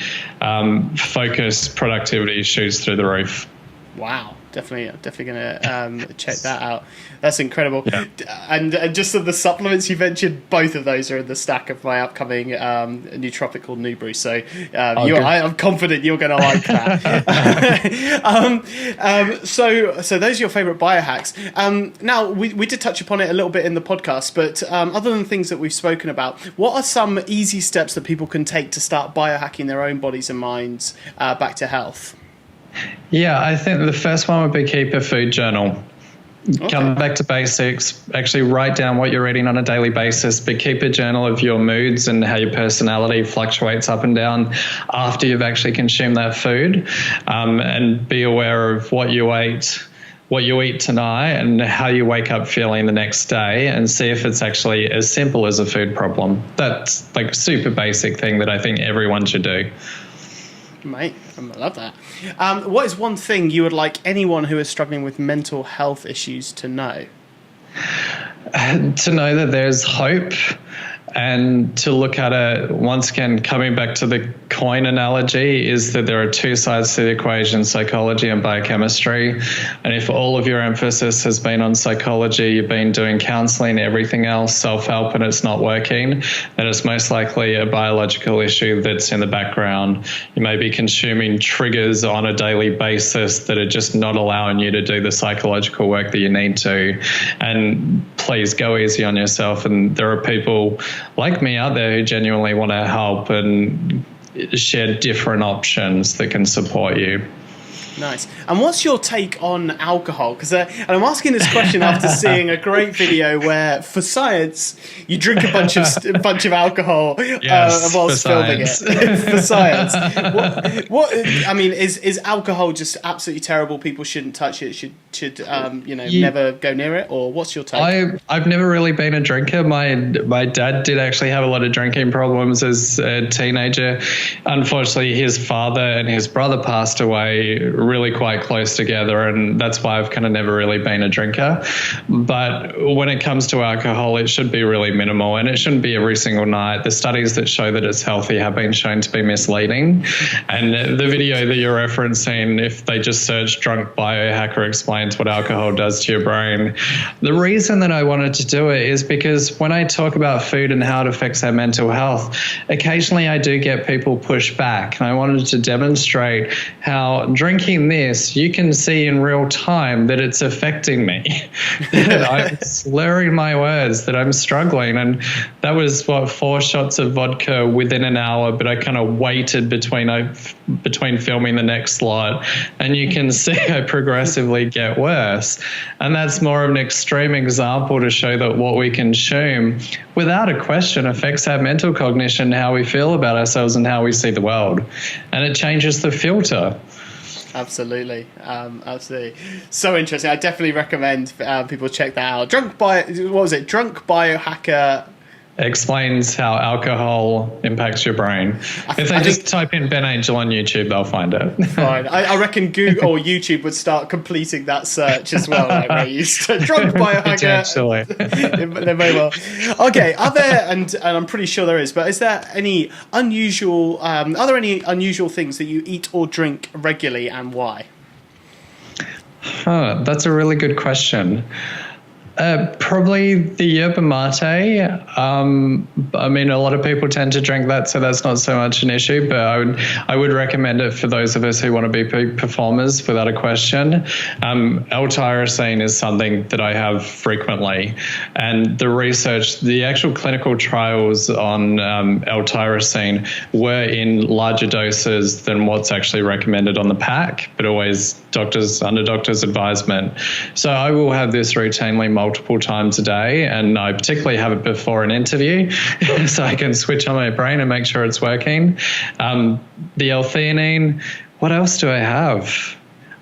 Focus, productivity shoots through the roof. Wow. definitely gonna check that out. That's incredible. Yeah. And just the supplements you mentioned, both of those are in the stack of my upcoming nootropic called New Brew. So I'm confident you're going to like that. So those are your favorite biohacks. Now we did touch upon it a little bit in the podcast, but other than things that we've spoken about, what are some easy steps that people can take to start biohacking their own bodies and minds back to health? Yeah, I think the first one would be keep a food journal. Okay. Come back to basics, actually write down what you're eating on a daily basis, but keep a journal of your moods and how your personality fluctuates up and down after you've actually consumed that food, and be aware of what you eat tonight and how you wake up feeling the next day, and see if it's actually as simple as a food problem. That's like a super basic thing that I think everyone should do. Mate, I love that. What is one thing you would like anyone who is struggling with mental health issues to know? To know that there's hope, and to look at it, once again, coming back to the coin analogy, is that there are two sides to the equation, psychology and biochemistry. And if all of your emphasis has been on psychology, you've been doing counseling, everything else, self-help, and it's not working, then it's most likely a biological issue that's in the background. You may be consuming triggers on a daily basis that are just not allowing you to do the psychological work that you need to. And please go easy on yourself. And there are people like me out there who genuinely want to help and share different options that can support you. Nice. And what's your take on alcohol? Because and I'm asking this question after seeing a great video where, for science, you drink a bunch of alcohol whilst filming it. For science, what I mean is alcohol just absolutely terrible? People shouldn't touch it. Should never go near it? Or what's your take? I've never really been a drinker. My dad did actually have a lot of drinking problems as a teenager. Unfortunately, his father and his brother passed away really quite close together, and that's why I've kind of never really been a drinker. But when it comes to alcohol, it should be really minimal, and it shouldn't be every single night. The studies that show that it's healthy have been shown to be misleading. And the video that you're referencing, if they just search drunk biohacker explains what alcohol does to your brain, the reason that I wanted to do it is because when I talk about food and how it affects our mental health, occasionally I do get people push back, and I wanted to demonstrate how drinking this, you can see in real time that it's affecting me, that I'm slurring my words, that I'm struggling. And that was 4 shots of vodka within an hour, but I kind of waited between filming the next slot, and you can see I progressively get worse. And that's more of an extreme example to show that what we consume, without a question, affects our mental cognition, how we feel about ourselves and how we see the world. And it changes the filter. Absolutely. So interesting. I definitely recommend people check that out. Drunk Biohacker explains how alcohol impacts your brain. If they just type in Ben Angel on YouTube, they'll find it. Fine. I reckon Google or YouTube would start completing that search as well. Like where you drunk biohacker. They may well. Okay. Are there, and I'm pretty sure there is, but is there any unusual? Are there any unusual things that you eat or drink regularly, and why? That's a really good question. Probably the yerba mate. I mean, a lot of people tend to drink that, so that's not so much an issue, but I would recommend it for those of us who want to be peak performers without a question. L-tyrosine is something that I have frequently, and the actual clinical trials on L-tyrosine were in larger doses than what's actually recommended on the pack, but always under doctor's advisement. So I will have this routinely multiple times a day, and I particularly have it before an interview so I can switch on my brain and make sure it's working. The L-theanine, what else do I have?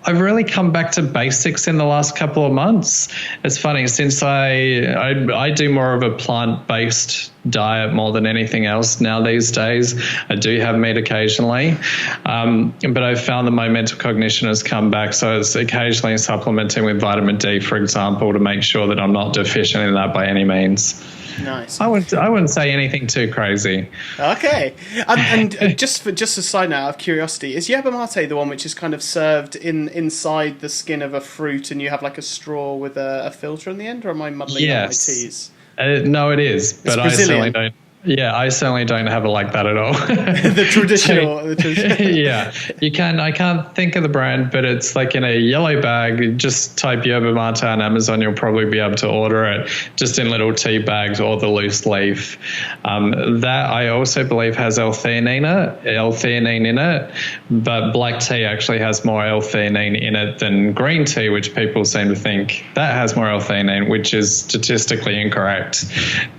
I've really come back to basics in the last couple of months. It's funny, since I do more of a plant-based diet more than anything else now these days. I do have meat occasionally, but I've found that my mental cognition has come back. So it's occasionally supplementing with vitamin D, for example, to make sure that I'm not deficient in that by any means. Nice. I wouldn't say anything too crazy. Okay. And just a side note, out of curiosity, is yerba mate the one which is kind of served inside the skin of a fruit, and you have like a straw with a filter in the end, or am I muddling up my teas? No, it is, but I certainly don't. Yeah, I certainly don't have it like that at all. The traditional. Yeah, I can't think of the brand, but it's like in a yellow bag. Just type yerba mate on Amazon, you'll probably be able to order it just in little tea bags or the loose leaf. That I also believe has L-theanine in it, but black tea actually has more L-theanine in it than green tea, which people seem to think that has more L-theanine, which is statistically incorrect.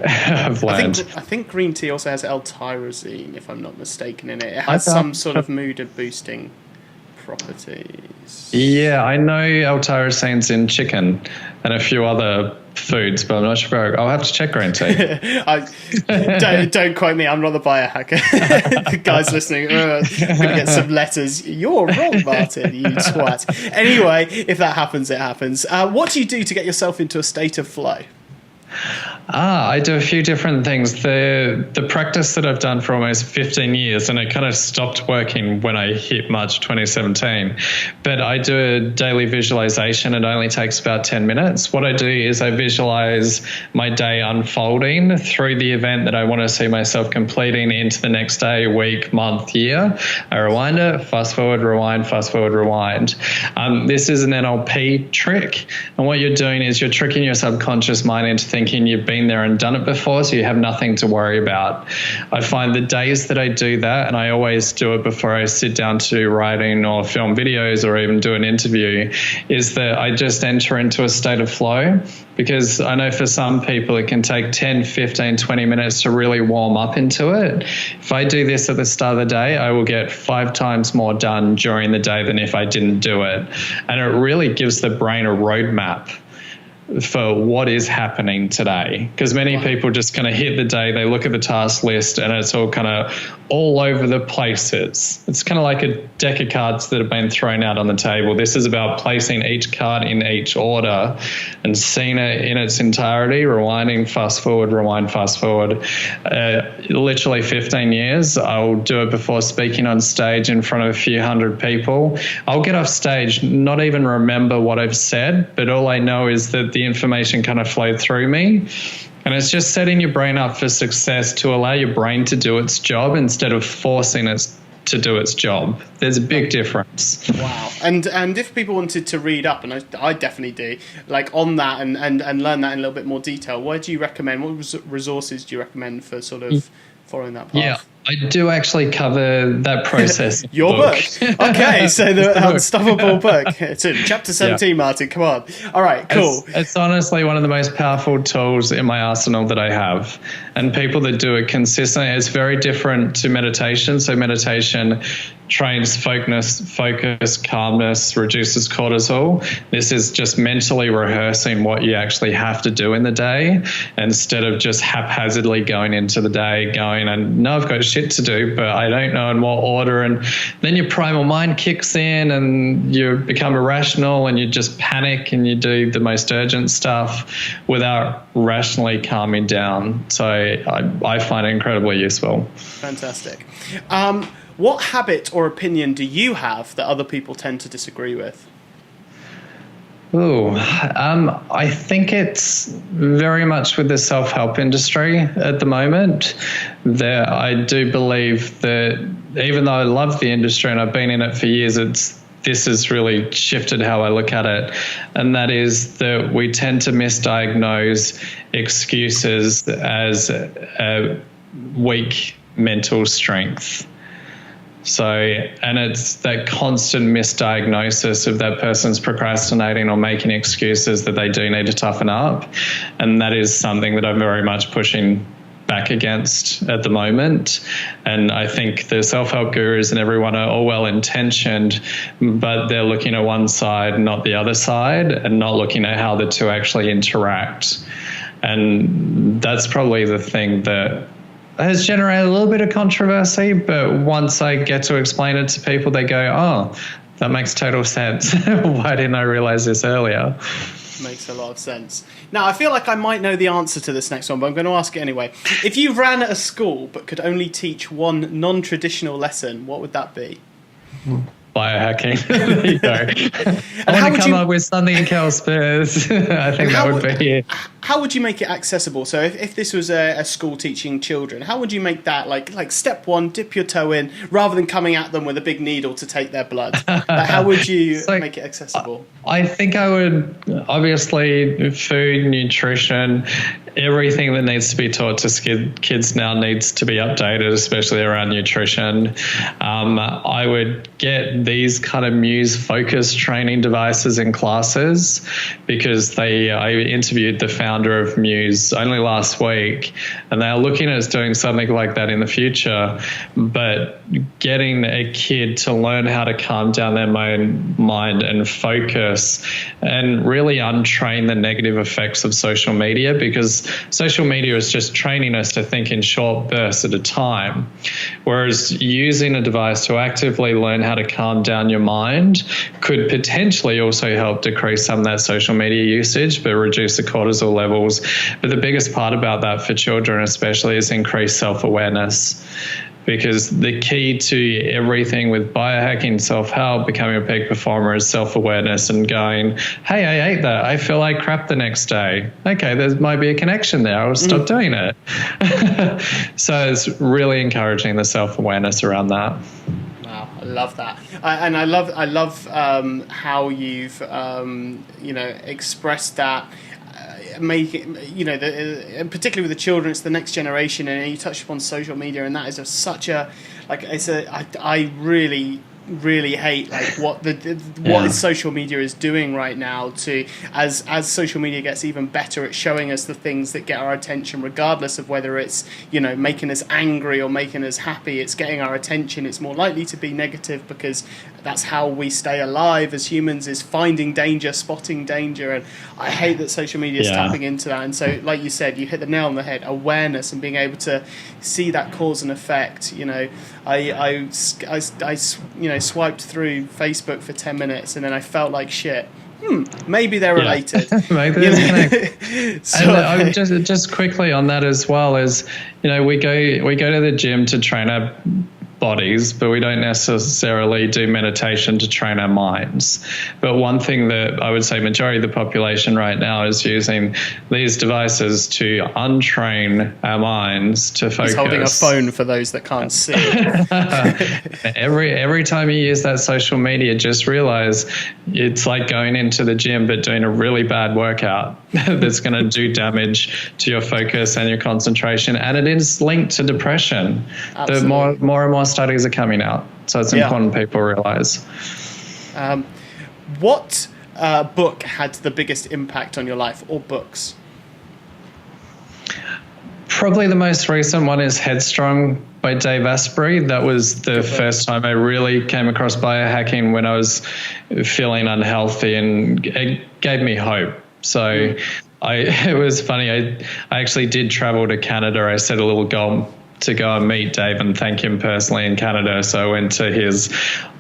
I've learned. I think green tea also has L-tyrosine, if I'm not mistaken, in it. It has some sort of mood-boosting properties. Yeah, I know L-tyrosine's in chicken and a few other foods, but I'm not sure. I'll have to check green tea. Don't quote me. I'm not the biohacker. The guys listening, I'm going to get some letters. You're wrong, Martyn, you twat. Anyway, if that happens, it happens. What do you do to get yourself into a state of flow? I do a few different things. The practice that I've done for almost 15 years, and it kind of stopped working when I hit March 2017, but I do a daily visualization. It only takes about 10 minutes. What I do is I visualize my day unfolding through the event that I want to see myself completing into the next day, week, month, year. I rewind it, fast forward, rewind, fast forward, rewind. This is an NLP trick, and what you're doing is you're tricking your subconscious mind into thinking you've been there and done it before, so you have nothing to worry about. I find the days that I do that, and I always do it before I sit down to writing or film videos or even do an interview, is that I just enter into a state of flow, because I know for some people it can take 10, 15, 20 minutes to really warm up into it. If I do this at the start of the day, I will get 5 times more done during the day than if I didn't do it. And it really gives the brain a roadmap for what is happening today, because many people just kind of hit the day, they look at the task list, and it's all kind of all over the places. It's kind of like a deck of cards that have been thrown out on the table. This is about placing each card in each order and seeing it in its entirety, rewinding, fast forward, rewind, fast forward. Literally 15 years. I'll do it before speaking on stage in front of a few hundred people. I'll get off stage, not even remember what I've said, but all I know is that the information kind of flowed through me. And it's just setting your brain up for success to allow your brain to do its job instead of forcing it to do its job. There's a big difference. Wow. And if people wanted to read up, and I definitely do, like on that and learn that in a little bit more detail, what do you recommend? What resources do you recommend for sort of following that path? Yeah, I do actually cover that process. Your book. Okay, so the Unstoppable book. It's in chapter 17, yeah. Martyn, come on. All right, cool. It's honestly one of the most powerful tools in my arsenal that I have. And people that do it consistently, it's very different to meditation. So meditation trains focus, calmness, reduces cortisol. This is just mentally rehearsing what you actually have to do in the day instead of just haphazardly going into the day going, and no, I've got shit to do, but I don't know in what order. And then your primal mind kicks in and you become irrational and you just panic and you do the most urgent stuff without rationally calming down. So I find it incredibly useful. Fantastic. What habit or opinion do you have that other people tend to disagree with? I think it's very much with the self-help industry at the moment. I do believe that even though I love the industry and I've been in it for years, this has really shifted how I look at it. And that is that we tend to misdiagnose excuses as a weak mental strength. So, and it's that constant misdiagnosis of that person's procrastinating or making excuses that they do need to toughen up. And that is something that I'm very much pushing back against at the moment. And I think the self-help gurus and everyone are all well-intentioned, but they're looking at one side, not the other side, and not looking at how the two actually interact. And that's probably the thing that has generated a little bit of controversy, but once I get to explain it to people, they go, oh, that makes total sense. Why didn't I realize this earlier? Makes a lot of sense. Now, I feel like I might know the answer to this next one, but I'm going to ask it anyway. If you ran a school but could only teach one non-traditional lesson, what would that be? Biohacking. There you go. I want to come up with something else, but I think that would be it. How would you make it accessible? So if this was a school teaching children, how would you make that like step one, dip your toe in, rather than coming at them with a big needle to take their blood? How would you make it accessible? I think I would, obviously, food, nutrition, everything that needs to be taught to kids now needs to be updated, especially around nutrition. I would get these kind of Muse-focused training devices in classes, because I interviewed the founder of Muse only last week, and they are looking at doing something like that in the future, but getting a kid to learn how to calm down their mind and focus and really untrain the negative effects of social media, because social media is just training us to think in short bursts at a time, whereas using a device to actively learn how to calm down your mind could potentially also help decrease some of that social media usage, but reduce the cortisol levels. But the biggest part about that for children especially is increased self-awareness, because the key to everything with biohacking, self-help, becoming a peak performer is self-awareness and going, hey, I ate that. I feel like crap the next day. Okay, there might be a connection there. I'll stop doing it. So it's really encouraging the self-awareness around that. Wow, I love that, and I love how you've expressed that. Make it, particularly with the children, it's the next generation, and you touched upon social media, and that is such a I really hate what social media is doing right now to as social media gets even better at showing us the things that get our attention, regardless of whether it's making us angry or making us happy. It's getting our attention. It's more likely to be negative, because that's how we stay alive as humans, is finding danger, spotting danger. And I hate that social media is tapping into that. And so, like you said, you hit the nail on the head, awareness and being able to see that cause and effect. I swiped through Facebook for 10 minutes and then I felt like shit. Maybe they're related. Maybe they're connected. So, and just quickly on that as well, is we go to the gym to train our bodies, but we don't necessarily do meditation to train our minds. But one thing that I would say majority of the population right now is using these devices to untrain our minds to focus. He's holding a phone for those that can't see. Every time you use that social media, just realize it's like going into the gym but doing a really bad workout that's going to do damage to your focus and your concentration, and it is linked to depression. The more and more studies are coming out, so it's important people realize. What book had the biggest impact on your life, or books? Probably the most recent one is Headstrong by Dave Asprey. That was the first time I really came across biohacking when I was feeling unhealthy, and it gave me hope. So it was funny. I actually did travel to Canada. I set a little goal to go and meet Dave and thank him personally in Canada. So I went to his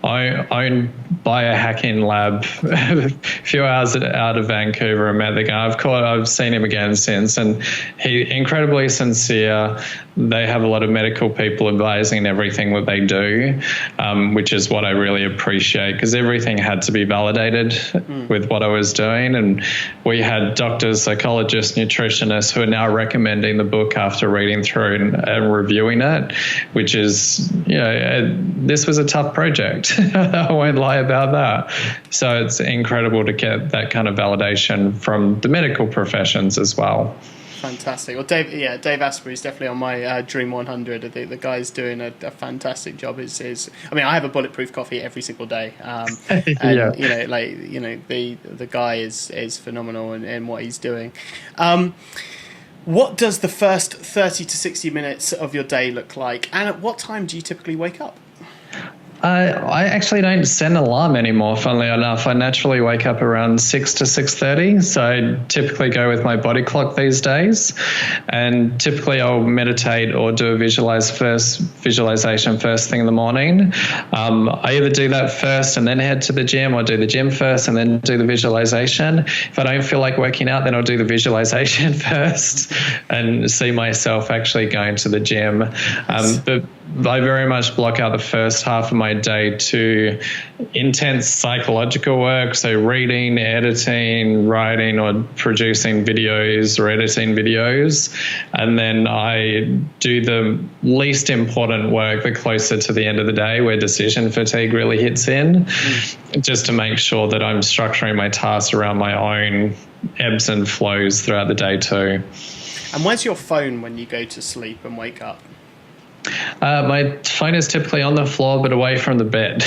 own biohacking lab a few hours out of Vancouver and met the guy. I've seen him again since, and he incredibly sincere. They have a lot of medical people advising everything that they do, which is what I really appreciate, because everything had to be validated with what I was doing. And we had doctors, psychologists, nutritionists who are now recommending the book after reading through and reviewing it, which is, this was a tough project. I won't lie about that. So it's incredible to get that kind of validation from the medical professions as well. Fantastic. Well, Dave Asprey is definitely on my Dream 100. I think the guy's doing a fantastic job. I mean, I have a bulletproof coffee every single day, and the guy is phenomenal in what he's doing. What does the first 30 to 60 minutes of your day look like, and at what time do you typically wake up? I actually don't set an alarm anymore, funnily enough. I naturally wake up around 6 to 6:30, so I typically go with my body clock these days. And typically I'll meditate or do a visualization first thing in the morning. I either do that first and then head to the gym, or do the gym first and then do the visualization. If I don't feel like working out, then I'll do the visualization first and see myself actually going to the gym. But I very much block out the first half of my day to intense psychological work, so reading, editing, writing, or producing videos or editing videos. And then I do the least important work the closer to the end of the day, where decision fatigue really hits in, just to make sure that I'm structuring my tasks around my own ebbs and flows throughout the day too. And where's your phone when you go to sleep and wake up? My phone is typically on the floor, but away from the bed.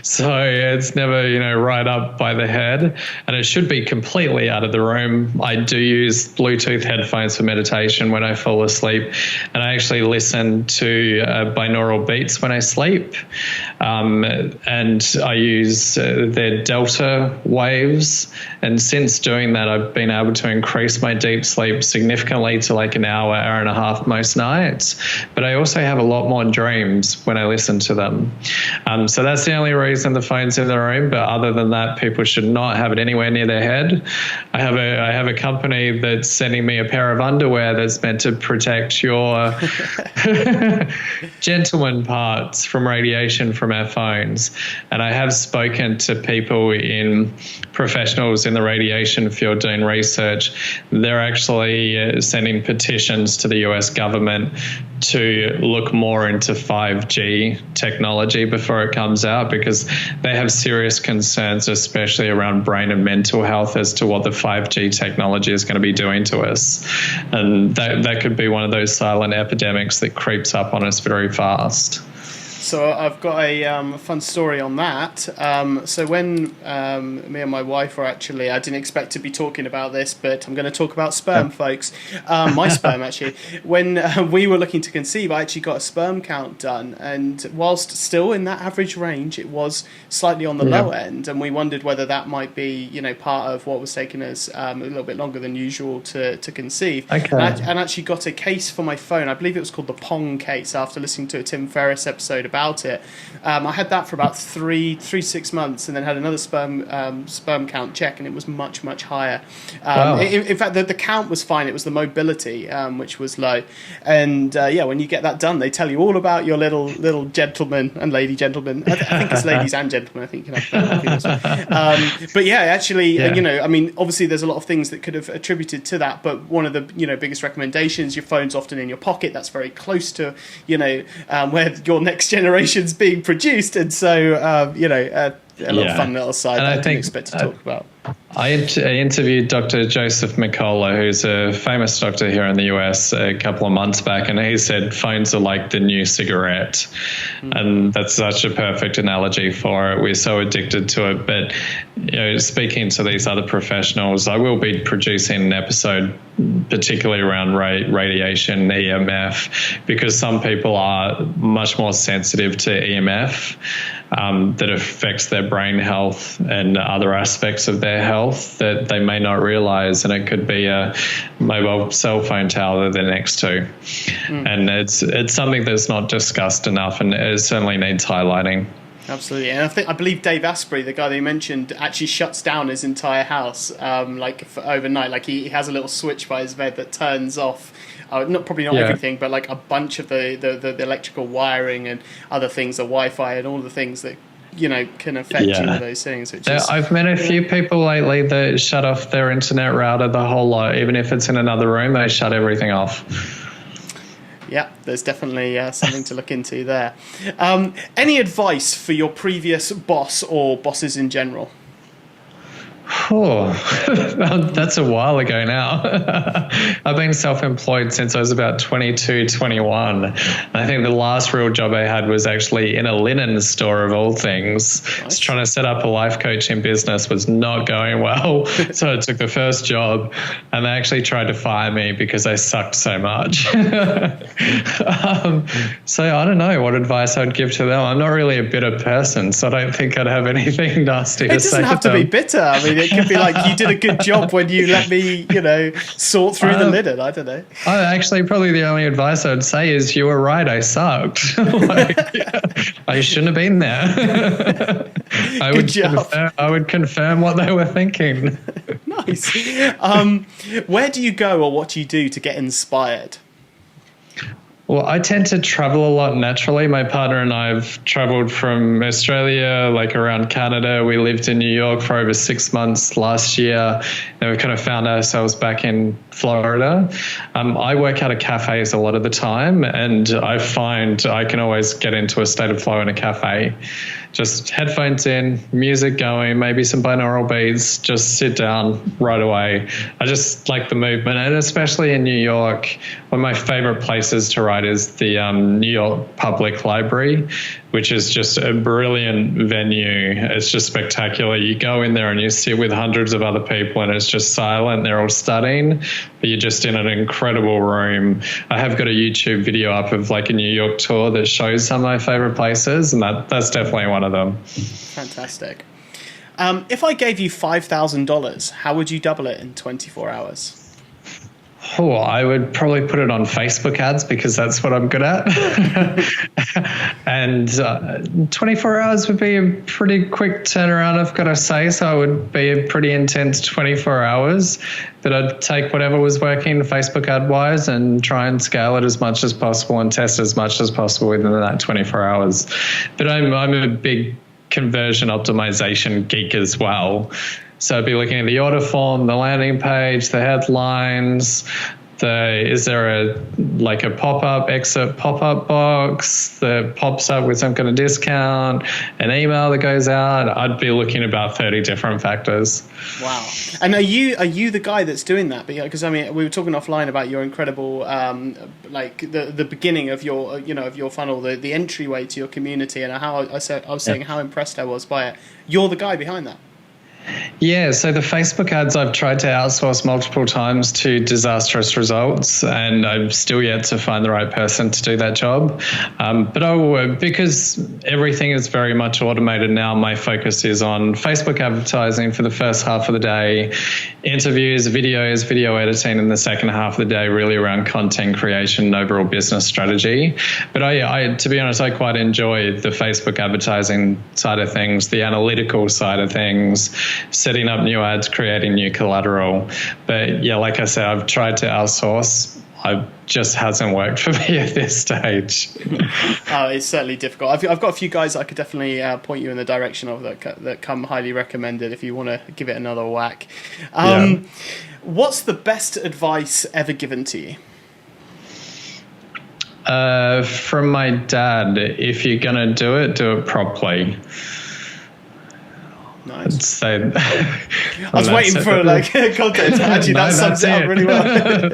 So it's never, right up by the head, and it should be completely out of the room. I do use Bluetooth headphones for meditation when I fall asleep, and I actually listen to binaural beats when I sleep. And I use their delta waves. And since doing that, I've been able to increase my deep sleep significantly to like an hour and a half most nights. But I also have a lot more dreams when I listen to them. So that's the only reason the phone's in the room. But other than that, people should not have it anywhere near their head. I have a company that's sending me a pair of underwear that's meant to protect your gentleman parts from radiation from our phones. And I have spoken to people professionals in the radiation field doing research. They're actually sending petitions to the US government to look more into 5G technology before it comes out, because they have serious concerns, especially around brain and mental health, as to what the 5G technology is going to be doing to us. And that could be one of those silent epidemics that creeps up on us very fast. So I've got a fun story on that. So when me and my wife were actually, I didn't expect to be talking about this, but I'm going to talk about sperm, folks. My sperm, actually. When we were looking to conceive, I actually got a sperm count done. And whilst still in that average range, it was slightly on the low end. And we wondered whether that might be, part of what was taking us a little bit longer than usual to conceive. Okay. And actually got a case for my phone. I believe it was called the Pong case, after listening to a Tim Ferriss episode about it. I had that for about 6 months, and then had another sperm count check, and it was much higher. Wow. In fact, the count was fine. It was the mobility which was low. And when you get that done, they tell you all about your little gentleman and lady gentleman. I think it's ladies and gentlemen. I think you can have but yeah, actually, obviously there's a lot of things that could have attributed to that, but one of the biggest recommendations: your phone's often in your pocket. That's very close to where your next generation's being produced, and so a little fun little side that I didn't expect to talk about. I interviewed Dr. Joseph McCullough, who's a famous doctor here in the US, a couple of months back, and he said phones are like the new cigarette. And that's such a perfect analogy for it. We're so addicted to it. But speaking to these other professionals, I will be producing an episode particularly around radiation, EMF, because some people are much more sensitive to EMF. That affects their brain health and other aspects of their health that they may not realize, and it could be a mobile cell phone tower they're next to. And it's something that's not discussed enough, and it certainly needs highlighting. Absolutely, and I believe Dave Asprey, the guy that you mentioned, actually shuts down his entire house for overnight. Like he has a little switch by his bed that turns off. Probably not everything, but like a bunch of the electrical wiring and other things, the Wi-Fi and all the things that can affect you with those things. I've met a few people lately that shut off their internet router, the whole lot. Even if it's in another room, they shut everything off. Yeah, there's definitely something to look into there. Any advice for your previous boss or bosses in general? Oh, that's a while ago now. I've been self-employed since I was about 22, 21. I think the last real job I had was actually in a linen store of all things. Nice. I was trying to set up a life coaching business, was not going well. So I took the first job and they actually tried to fire me because I sucked so much. So I don't know what advice I'd give to them. I'm not really a bitter person, so I don't think I'd have anything nasty to say. It doesn't have to be bitter. I mean, it could be like, you did a good job when you let me, sort through the linen. I don't know. Actually, probably the only advice I'd say is you were right. I sucked. I shouldn't have been there. I would confirm what they were thinking. Nice. Where do you go or what do you do to get inspired? Well, I tend to travel a lot naturally. My partner and I have traveled from Australia, like around Canada. We lived in New York for over 6 months last year. And we kind of found ourselves back in Florida. I work out of cafes a lot of the time, and I find I can always get into a state of flow in a cafe. Just headphones in, music going, maybe some binaural beats, just sit down right away. I just like the movement, and especially in New York, one of my favorite places to write is the New York Public Library, which is just a brilliant venue. It's just spectacular. You go in there and you sit with hundreds of other people and it's just silent. They're all studying, but you're just in an incredible room. I have got a YouTube video up of like a New York tour that shows some of my favorite places, and that's definitely one of them. Fantastic. If I gave you $5,000, how would you double it in 24 hours? Oh, I would probably put it on Facebook ads because that's what I'm good at. And 24 hours would be a pretty quick turnaround, I've got to say. So it would be a pretty intense 24 hours. But I'd take whatever was working Facebook ad wise and try and scale it as much as possible and test as much as possible within that 24 hours. But I'm a big conversion optimization geek as well. So I'd be looking at the order form, the landing page, the headlines, is there a pop-up excerpt pop-up box that pops up with some kind of discount, an email that goes out? I'd be looking at about 30 different factors. Wow. And are you the guy that's doing that? Because I mean, we were talking offline about your incredible the beginning of your of your funnel, the entryway to your community, and how I was saying how impressed I was by it. You're the guy behind that. Yeah, so the Facebook ads I've tried to outsource multiple times to disastrous results, and I'm still yet to find the right person to do that job. But I will, because everything is very much automated now, my focus is on Facebook advertising for the first half of the day, interviews, videos, video editing in the second half of the day, really around content creation and overall business strategy. But I to be honest, I quite enjoy the Facebook advertising side of things, the analytical side of things, setting up new ads, creating new collateral. But yeah, like I said, I've tried to outsource. It just hasn't worked for me at this stage. It's certainly difficult. I've got a few guys I could definitely point you in the direction of that come highly recommended if you want to give it another whack. What's the best advice ever given to you? From my dad, if you're going to do it properly. Nice. I was waiting for context. Actually, that sums it up really well.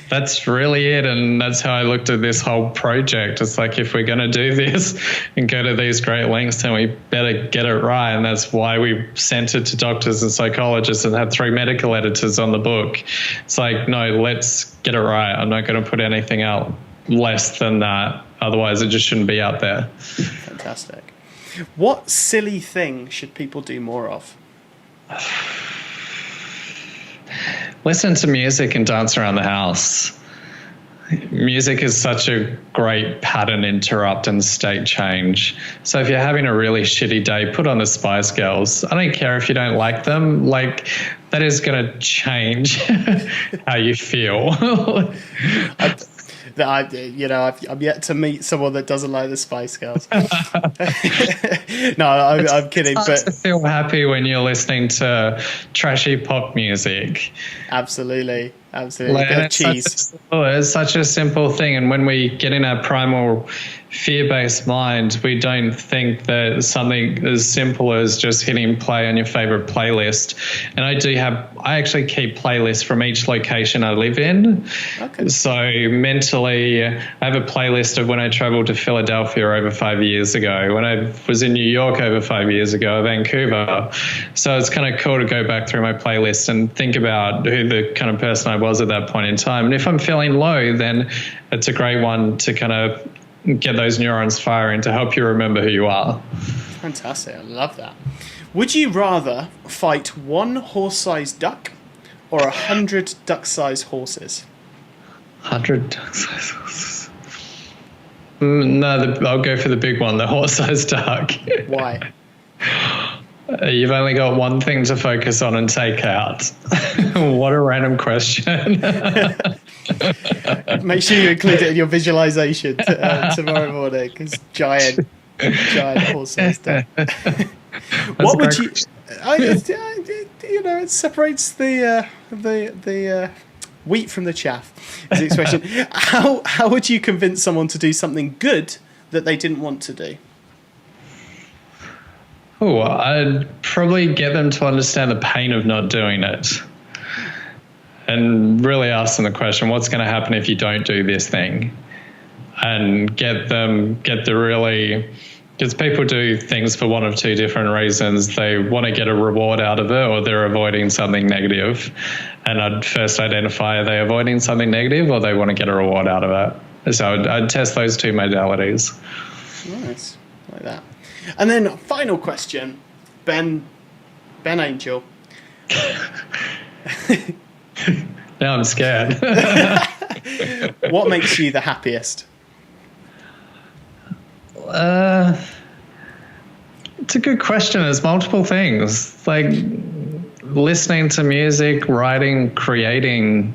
That's really it, and that's how I looked at this whole project. It's like, if we're going to do this and go to these great lengths, then we better get it right, and that's why we sent it to doctors and psychologists and had 3 medical editors on the book. It's like, no, let's get it right. I'm not going to put anything out less than that. Otherwise, it just shouldn't be out there. Fantastic. What silly thing should people do more of? Listen to music and dance around the house. Music is such a great pattern interrupt and state change. So if you're having a really shitty day, put on the Spice Girls. I don't care if you don't like them. That is going to change how you feel. I'm yet to meet someone that doesn't like the Spice Girls. No, I'm kidding. It's hard to feel happy when you're listening to trashy pop music. Absolutely. Absolutely. Like, it's such a simple thing. And when we get in our primal fear-based mind, we don't think that something as simple as just hitting play on your favorite playlist. And I actually keep playlists from each location I live in. Okay. So mentally, I have a playlist of when I traveled to Philadelphia over 5 years ago, when I was in New York over 5 years ago, Vancouver. So it's kind of cool to go back through my playlist and think about who the kind of person I was at that point in time. And if I'm feeling low, then it's a great one to kind of get those neurons firing to help you remember who you are. Fantastic. I love that. Would you rather fight one horse-sized duck or 100 duck-sized horses? 100 duck-sized horses. No, I'll go for the big one, the horse-sized duck. Why? You've only got one thing to focus on and take out. What a random question. Make sure you include it in your visualization tomorrow morning, because giant horse-sized duck. What would you? It separates the wheat from the chaff. Is the expression? How would you convince someone to do something good that they didn't want to do? Oh, I'd probably get them to understand the pain of not doing it. And really ask them the question, what's going to happen if you don't do this thing? And because people do things for one of two different reasons. They want to get a reward out of it, or they're avoiding something negative. And I'd first identify, are they avoiding something negative, or they want to get a reward out of it? So I'd test those two modalities. Nice, like that. And then final question, Ben Angel. Now I'm scared. What makes you the happiest? It's a good question. There's multiple things, like listening to music, writing, creating.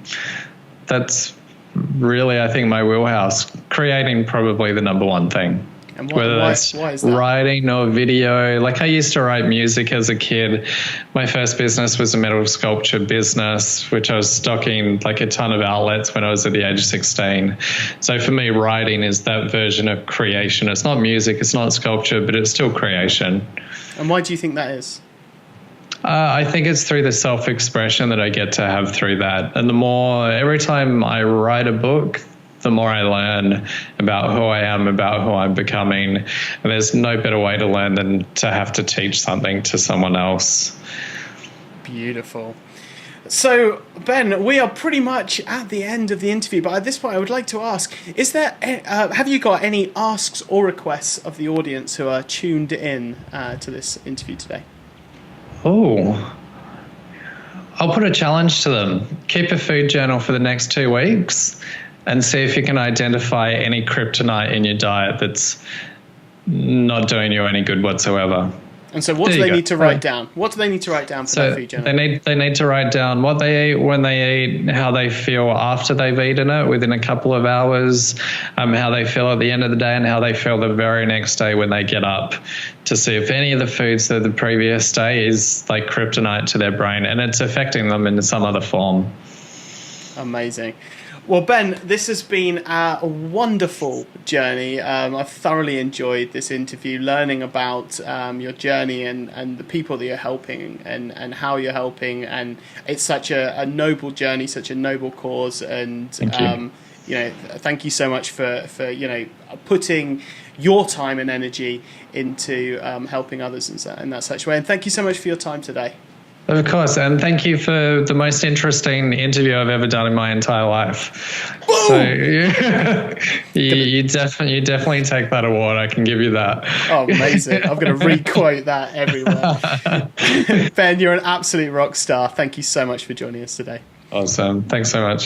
That's really, I think, my wheelhouse. Creating probably the number one thing. And why is that? Writing or video. Like, I used to write music as a kid. My first business was a metal sculpture business, which I was stocking like a ton of outlets when I was at the age of 16. So for me, writing is that version of creation. It's not music, it's not sculpture, but it's still creation. And why do you think that is? I think it's through the self-expression that I get to have through that. And every time I write a book, the more I learn about who I am, about who I'm becoming. And there's no better way to learn than to have to teach something to someone else. Beautiful. So, Ben, we are pretty much at the end of the interview, but at this point I would like to ask, have you got any asks or requests of the audience who are tuned in to this interview today? Oh, I'll put a challenge to them. Keep a food journal for the next 2 weeks and see if you can identify any kryptonite in your diet that's not doing you any good whatsoever. And so what do they need to write down? What do they need to write down for that food journal? They need to write down what they eat, when they eat, how they feel after they've eaten it within a couple of hours, how they feel at the end of the day, and how they feel the very next day when they get up, to see if any of the foods of the previous day is like kryptonite to their brain and it's affecting them in some other form. Amazing. Well, Ben, this has been a wonderful journey. I've thoroughly enjoyed this interview, learning about your journey and the people that you're helping and how you're helping. And it's such a noble journey, such a noble cause. And, thank you so much for putting your time and energy into helping others in that such way. And thank you so much for your time today. Of course, and thank you for the most interesting interview I've ever done in my entire life. Boom! So you definitely take that award. I can give you that. Oh, amazing! I'm going to re-quote that everywhere. Ben, you're an absolute rock star. Thank you so much for joining us today. Awesome. Thanks so much.